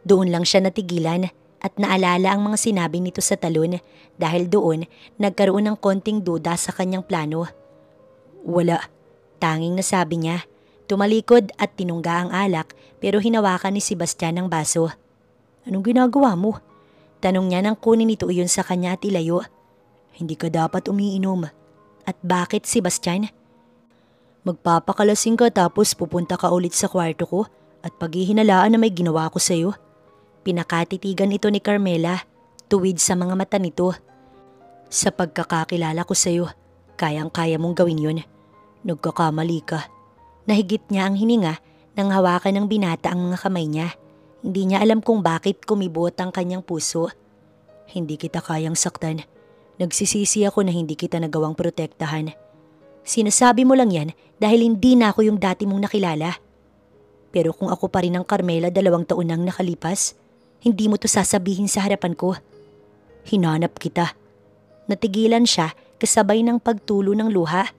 Doon lang siya natigilan at naalala ang mga sinabi nito sa talon dahil doon nagkaroon ng konting duda sa kanyang plano. Wala. Tanging nasabi niya. Tumalikod at tinungga ang alak pero hinawakan ni Sebastian ang baso. Anong ginagawa mo? Tanong niya nang kunin ito iyon sa kanya at ilayo. Hindi ka dapat umiinom. At bakit, Sebastian? Magpapakalasing ka tapos pupunta ka ulit sa kwarto ko at paghihinalaan na may ginawa ko sa iyo. Pinakatitigan ito ni Carmela, tuwid sa mga mata nito. Sa pagkakakilala ko sa iyo, kayang-kaya mong gawin yun. Nagkakamali ka. Nahigit niya ang hininga nang hawakan ng binata ang mga kamay niya. Hindi niya alam kung bakit kumibot ang kanyang puso. Hindi kita kayang saktan. Nagsisisi ako na hindi kita nagawang protektahan. Sinasabi mo lang yan dahil hindi na ako yung dati mong nakilala. Pero kung ako pa rin ang Carmela 2 taon nang nakalipas, hindi mo to sasabihin sa harapan ko. Hinanap kita. Natigilan siya kasabay ng pagtulo ng luha.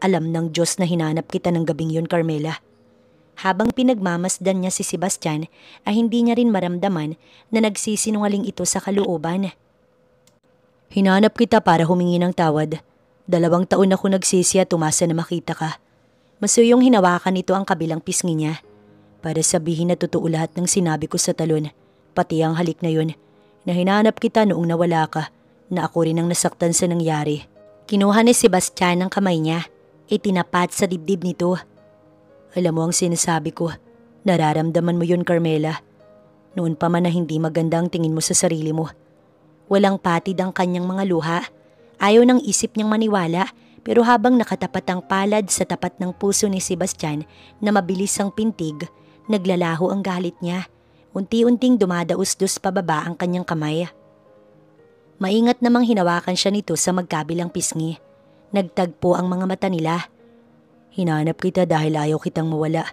Alam ng Diyos na hinanap kita ng gabing yun, Carmela. Habang pinagmamasdan niya si Sebastian ay hindi niya rin maramdaman na nagsisinungaling ito sa kalooban. Hinanap kita para humingi ng tawad. 2 taon ako nagsisi at umasa na makita ka. Masuyong hinawakan nito ang kabilang pisngi niya. Para sabihin na totoo lahat ng sinabi ko sa talon, pati ang halik na yun, na hinanap kita noong nawala ka, na ako rin ang nasaktan sa nangyari. Kinuha ni Sebastian ang kamay niya, itinapat sa dibdib nito. Alam mo ang sinasabi ko, nararamdaman mo yun, Carmela. Noon pa man na hindi maganda ang tingin mo sa sarili mo. Walang patid ang kanyang mga luha. Ayaw ng isip niyang maniwala, pero habang nakatapat ang palad sa tapat ng puso ni Sebastian na mabilis ang pintig, naglalaho ang galit niya. Unti-unting dumadaus-dus pababa ang kanyang kamay. Maingat namang hinawakan siya nito sa magkabilang pisngi. Nagtagpo ang mga mata nila. Hinanap kita dahil ayaw kitang mawala.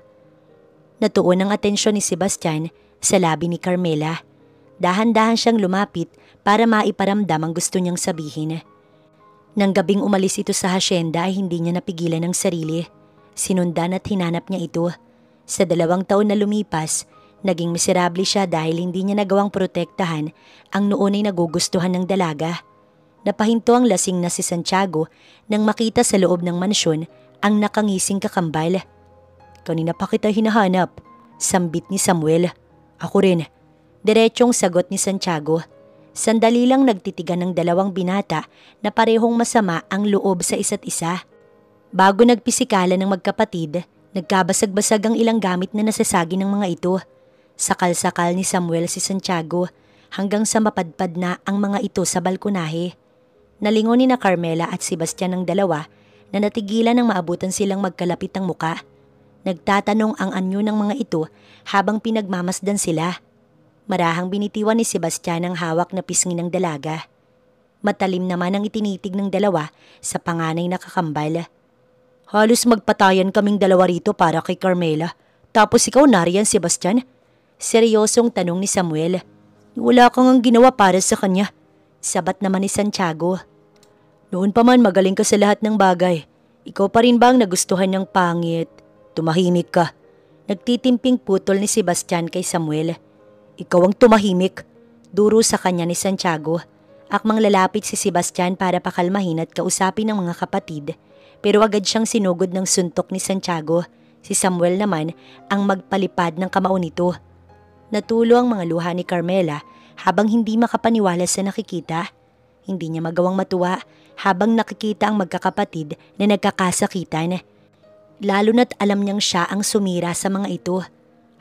Natuon ang atensyon ni Sebastian sa labi ni Carmela. Dahan-dahan siyang lumapit para maiparamdam ang gusto niyang sabihin. Nang gabing umalis ito sa hasyenda ay hindi niya napigilan ang sarili. Sinundan at hinanap niya ito. Sa 2 taon na lumipas, naging miserable siya dahil hindi niya nagawang protektahan ang noon ay nagugustuhan ng dalaga. Napahinto ang lasing na si Santiago nang makita sa loob ng mansyon ang nakangising kakambal. Kanina pa kita hinahanap, sambit ni Samuel. Ako rin. Diretsong sagot ni Santiago. Sandali lang nagtitigan ng 2 binata na parehong masama ang loob sa isa't isa. Bago nagpisikalan ng magkapatid, nagkabasag-basag ang ilang gamit na nasasagi ng mga ito. Sakal-sakal ni Samuel si Santiago hanggang sa mapadpad na ang mga ito sa balkonahe. Nalingon ni na Carmela at Sebastian ng 2 na natigilan nang maabutan silang magkalapit ang muka. Nagtatanong ang anyo ng mga ito habang pinagmamasdan sila. Marahang binitiwan ni Sebastian ang hawak na pisngi ng dalaga. Matalim naman ang itinitig ng 2 sa panganay na kakambal. Halos magpatayan kaming 2 rito para kay Carmela. Tapos ikaw nariyan, Sebastian? Seryosong tanong ni Samuel. Wala kang ang ginawa para sa kanya. Sabat naman ni Santiago. Noon pa man magaling ka sa lahat ng bagay. Ikaw pa rin ba ang nagustuhan ng pangit? Tumahimik ka. Nagtitimping putol ni Sebastian kay Samuel. Ikaw ang tumahimik. Duro sa kanya ni Santiago. Akmang lalapit si Sebastian para pakalmahin at kausapin ng mga kapatid. Pero agad siyang sinugod ng suntok ni Santiago. Si Samuel naman ang magpalipad ng kamao nito. Natulo ang mga luha ni Carmela habang hindi makapaniwala sa nakikita. Hindi niya magawang matuwa habang nakikita ang magkakapatid na nagkakasakitan. Lalo na't alam niyang siya ang sumira sa mga ito.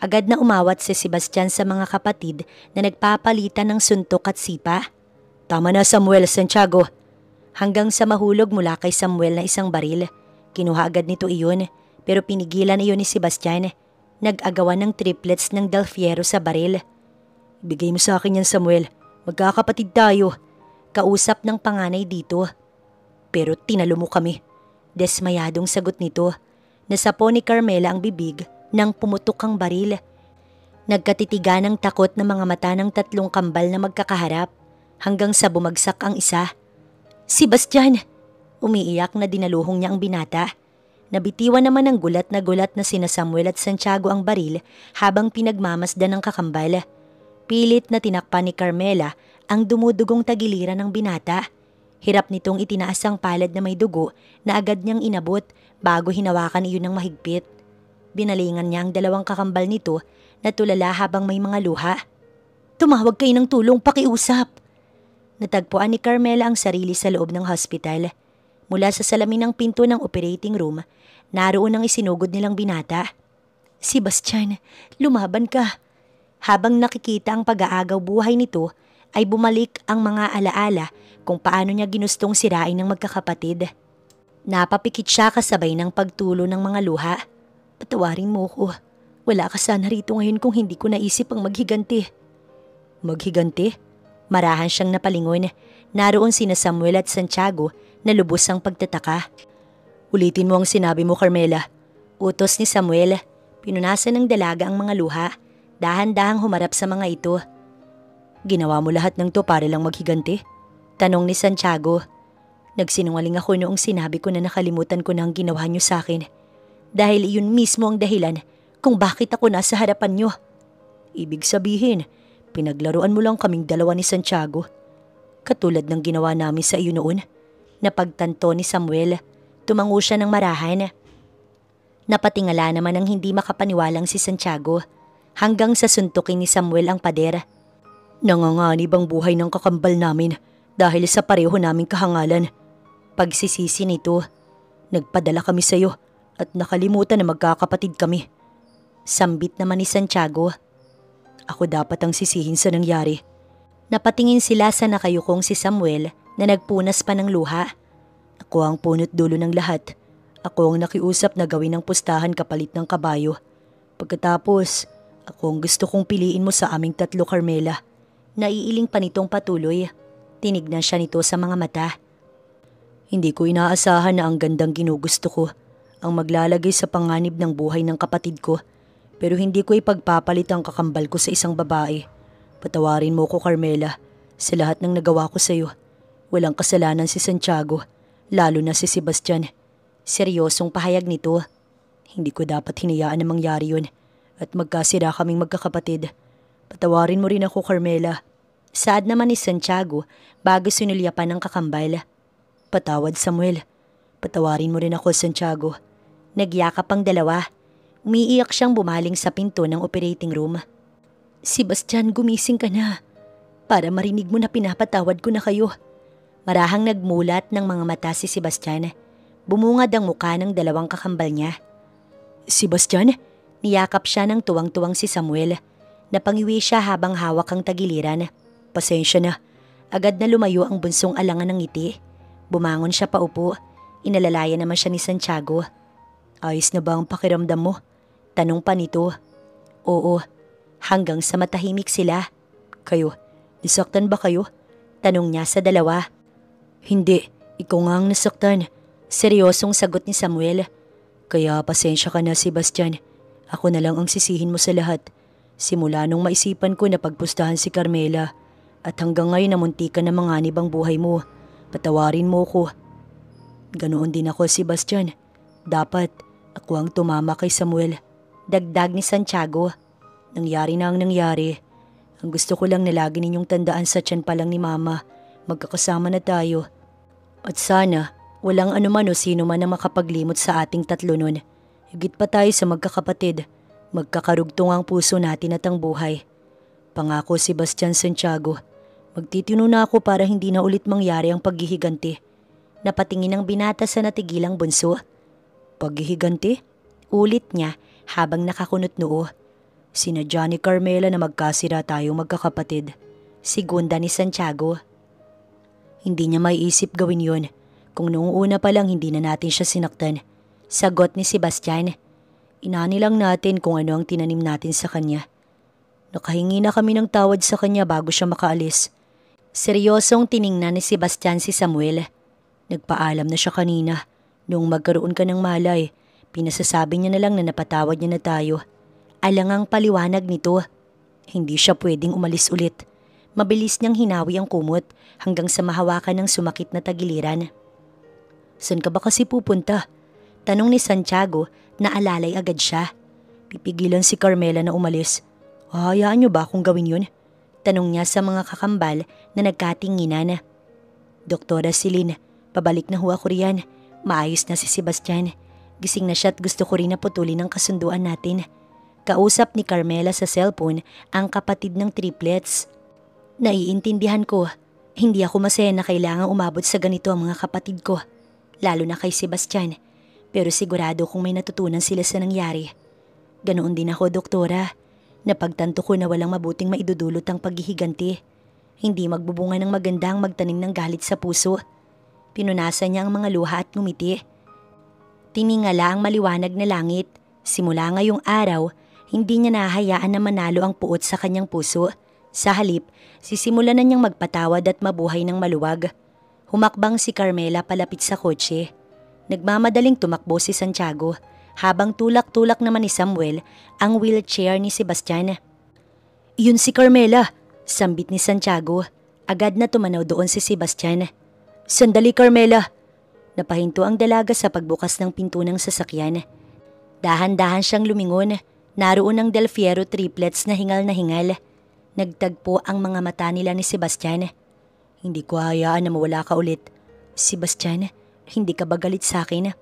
Agad na umawat si Sebastian sa mga kapatid na nagpapalitan ng suntok at sipa. Tama na, Samuel, Santiago. Hanggang sa mahulog mula kay Samuel na isang baril. Kinuha agad nito iyon pero pinigilan iyon ni Sebastian. Nag-agawan ng triplets ng Del Fierro sa baril. Ibigay mo sa akin yan, Samuel. Magkakapatid tayo. Kausap ng panganay dito. Pero tinalo mo kami. Desmayadong sagot nito. Nasapo ni Carmela ang bibig nang pumutok ang baril. Nagkatitigan ng takot na mga mata ng 3 kambal na magkakaharap hanggang sa bumagsak ang isa. Sebastian! Umiiyak na dinaluhong niya ang binata. Nabitiwan naman ng gulat na sina Samuel at Santiago ang baril habang pinagmamasdan ng kakambal. Pilit na tinakpan ni Carmela ang dumudugong tagiliran ng binata. Hirap nitong itinaas ang palad na may dugo na agad niyang inabot bago hinawakan iyon ng mahigpit. Binalingan niya ang 2 kakambal nito na tulala habang may mga luha. Tumawag kayo ng tulong, pakiusap! Natagpuan ni Carmela ang sarili sa loob ng hospital. Mula sa salamin ng pinto ng operating room, naroon ang isinugod nilang binata. Sebastian, lumaban ka! Habang nakikita ang pag-aagaw buhay nito, ay bumalik ang mga alaala kung paano niya ginustong sirain ng magkakapatid. Napapikit siya kasabay ng pagtulo ng mga luha. Patawarin mo ko. Wala ka sana rito ngayon kung hindi ko naisip ang maghiganti. Maghiganti? Marahan siyang napalingon. Naroon sina Samuel at Santiago na lubos ang pagtataka. Ulitin mo ang sinabi mo, Carmela. Utos ni Samuel. Pinunasan ng dalaga ang mga luha. Dahan-dahang humarap sa mga ito. Ginawa mo lahat ng to para lang maghiganti? Tanong ni Santiago. Nagsinungaling ako noong sinabi ko na nakalimutan ko na ang ginawa niyo sa akin. Dahil iyon mismo ang dahilan kung bakit ako nasa harapan niyo. Ibig sabihin, pinaglaruan mo lang kaming dalawa ni Santiago. Katulad ng ginawa namin sa iyo noon. Napagtanto ni Samuel. Tumango siya ng marahan. Napatingala naman ang hindi makapaniwalang si Santiago hanggang sa suntukin ni Samuel ang pader. Nanganganib ang buhay ng kakambal namin dahil sa pareho naming kahangalan. Pagsisisi nito, nagpadala kami sa iyo at nakalimutan na magkakapatid kami. Sambit naman ni Santiago. Ako dapat ang sisihin sa nangyari. Napatingin sila sa nakayukong si Samuel na nagpunas pa ng luha. Ako ang punot dulo ng lahat. Ako ang nakiusap na gawin ng pustahan kapalit ng kabayo. Pagkatapos, ako ang gusto kong piliin mo sa aming tatlo, Carmela. Naiiling pa nitong patuloy. Tinignan siya nito sa mga mata. Hindi ko inaasahan na ang gandang ginugusto ko ang maglalagay sa panganib ng buhay ng kapatid ko. Pero hindi ko ipagpapalit ang kakambal ko sa isang babae. Patawarin mo ko, Carmela. Sa lahat ng nagawa ko sa iyo, walang kasalanan si Santiago, lalo na si Sebastian. Seryosong pahayag nito. Hindi ko dapat hinayaan na mangyari yun at magkasira kaming magkakapatid. Patawarin mo rin ako, Carmela. Saad naman ni Santiago bago sinulyapan ng kakambal. Patawad, Samuel. Patawarin mo rin ako, Santiago. Nagyakap ang dalawa. Umiiyak siyang bumaling sa pinto ng operating room. Sebastian, gumising ka na. Para marinig mo na pinapatawad ko na kayo. Marahang nagmulat ng mga mata si Sebastian. Bumungad ang mukha ng dalawang kakambal niya. Sebastian? Niyakap siya ng tuwang-tuwang si Samuel. Napangiwi siya habang hawak ang tagiliran. Pasensya na. Agad na lumayo ang bunsong alangan ng ngiti. Bumangon siya paupo. Inalalaya naman siya ni Santiago. Ayos na ba ang pakiramdam mo? Tanong pa nito. Oo. Hanggang sa matahimik sila. Kayo, nisaktan ba kayo? Tanong niya sa dalawa. Hindi, ikaw nga ang nasaktan. Seryosong sagot ni Samuel. Kaya pasensya ka na, Sebastian. Ako na lang ang sisihin mo sa lahat. Simula nung maisipan ko na pagpustahan si Carmela at hanggang ngayon namuntikan na manganib ang buhay mo. Patawarin mo ko. Ganoon din ako, Sebastian. Dapat ako ang tumama kay Samuel. Dagdag ni Santiago. Nangyari na ang nangyari. Ang gusto ko lang na lagi ninyong tandaan sa tiyan pa lang ni Mama. Magkakasama na tayo. At sana, walang anuman o sino man ang makapaglimot sa ating tatlo nun. Higit pa tayo sa magkakapatid. Magkakarugtong ang puso natin at ang buhay. Pangako, Sebastian Santiago. Magtitino na ako para hindi na ulit mangyari ang paghihiganti. Napatingin ang binata sa natigilang bunso. Paghihiganti? Ulit niya habang nakakunot noo. Sinadya ni Carmela na magkasira tayong magkakapatid. Segunda ni Santiago. Hindi niya maiisip gawin yon kung noong una pa lang hindi na natin siya sinaktan. Sagot ni Sebastian. Inani lang natin kung ano ang tinanim natin sa kanya. Nakahingi na kami ng tawad sa kanya bago siya makaalis. Seryosong tiningnan ni Sebastian si Samuel. Nagpaalam na siya kanina. Noong magkaroon ka ng malay, pinasasabi niya na lang na napatawad niya na tayo. Alangang paliwanag nito. Hindi siya pwedeng umalis ulit. Mabilis niyang hinawi ang kumot hanggang sa mahawakan ng sumakit na tagiliran. San ka ba kasi pupunta? Tanong ni Santiago na alalay agad siya. Pipigilan si Carmela na umalis. Hahayaan niyo ba akong gawin yun? Tanong niya sa mga kakambal na nagkatinginan. Doktora Celine, pabalik na ho ako riyan. Maayos na si Sebastian. Gising na siya at gusto ko rin na putulin ang kasunduan natin. Kausap ni Carmela sa cellphone ang kapatid ng triplets. Naiintindihan ko. Hindi ako masaya na kailangang umabot sa ganito ang mga kapatid ko. Lalo na kay Sebastian. Pero sigurado kung may natutunan sila sa nangyari. Ganoon din ako, doktora. Napagtanto ko na walang mabuting maidudulot ang paghihiganti. Hindi magbubunga ng magandang magtanim ng galit sa puso. Pinunasan niya ang mga luha at ngumiti. Tiningala ang maliwanag na langit. Simula ngayong araw, hindi niya nahahayaan na manalo ang puot sa kanyang puso. Sa halip, sisimulan na niyang magpatawad at mabuhay ng maluwag. Humakbang si Carmela palapit sa kotse. Nagmamadaling tumakbo si Santiago habang tulak-tulak naman ni Samuel ang wheelchair ni Sebastian. "Yun si Carmela," sambit ni Santiago. Agad na tumanaw doon si Sebastian. "Sandali, Carmela." Napahinto ang dalaga sa pagbukas ng pinto ng sasakyan. Dahan-dahan siyang lumingon. Naroon ang Del Fierro triplets na hingal na hingal. Nagtagpo ang mga mata nila ni Sebastian. "Hindi ko hayaan na mawala ka ulit. Sebastian, hindi ka ba galit sa akin?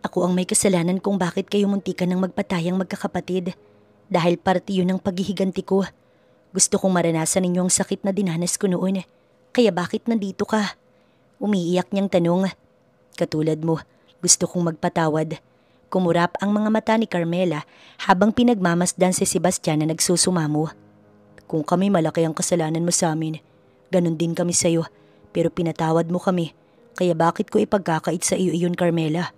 Ako ang may kasalanan kung bakit kayo muntikan ng magpatayang magkakapatid. Dahil parte yun ng paghihiganti ko. Gusto kong maranasan ninyo ang sakit na dinanas ko noon. Kaya bakit nandito ka?" Umiiyak niyang tanong. "Katulad mo, gusto kong magpatawad." Kumurap ang mga mata ni Carmela habang pinagmamasdan si Sebastian na nagsusumamo. "Kung kami malaki ang kasalanan mo sa amin, ganun din kami sa'yo. Pero pinatawad mo kami. Kaya bakit ko ipagkakait sa iyo iyon, Carmela?"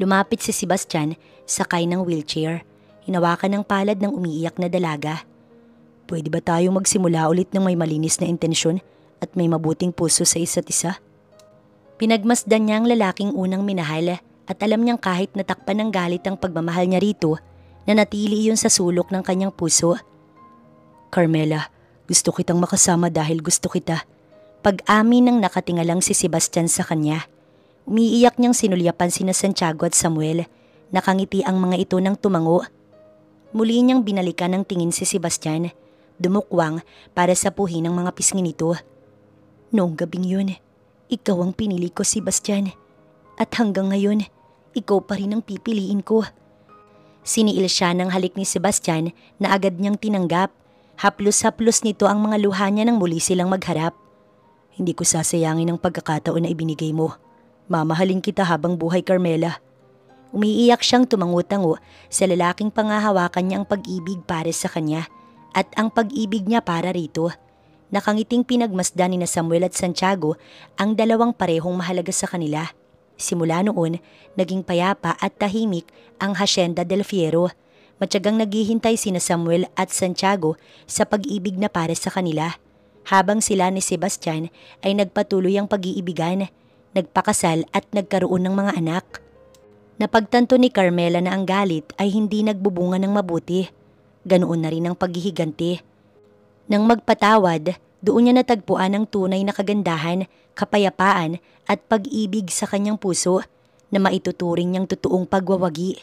Lumapit si Sebastian, sakay ng wheelchair. Hinawakan ng palad ng umiiyak na dalaga. "Pwede ba tayong magsimula ulit ng may malinis na intensyon at may mabuting puso sa isa't isa?" Pinagmasdan niya ang lalaking unang minahal at alam niyang kahit natakpan ng galit ang pagmamahal niya rito, nanatili iyon sa sulok ng kanyang puso. "Carmela, gusto kitang makasama dahil gusto kita." Pag-amin ng nakatingalang si Sebastian sa kanya. Umiiyak niyang sinulyapan sina Santiago at Samuel. Nakangiti ang mga ito ng tumango. Muli niyang binalikan ng tingin si Sebastian. Dumukwang para sapuhin ang mga pisngi nito. "Noong gabing yun, ikaw ang pinili ko, Sebastian. At hanggang ngayon, ikaw pa rin ang pipiliin ko." Siniil siya ng halik ni Sebastian na agad niyang tinanggap. Haplos-haplos nito ang mga luha niya nang muli silang magharap. "Hindi ko sasayangin ang pagkakataon na ibinigay mo. Mamahalin kita habang buhay, Carmela." Umiiyak siyang tumango-tango sa lalaking pangahawakan niya ang pag-ibig para sa kanya at ang pag-ibig niya para rito. Nakangiting pinagmasdan ni na Samuel at Santiago ang dalawang parehong mahalaga sa kanila. Simula noon, naging payapa at tahimik ang Hacienda Del Fierro. Matyagang naghihintay sina Samuel at Santiago sa pag-ibig na para sa kanila. Habang sila ni Sebastian ay nagpatuloy ang pag-iibigan, nagpakasal at nagkaroon ng mga anak. Napagtanto ni Carmela na ang galit ay hindi nagbubunga ng mabuti. Ganoon na rin ang paghihiganti. Nang magpatawad, doon niya natagpuan ang tunay na kagandahan, kapayapaan at pag-ibig sa kanyang puso na maituturing niyang totoong pagwawagi.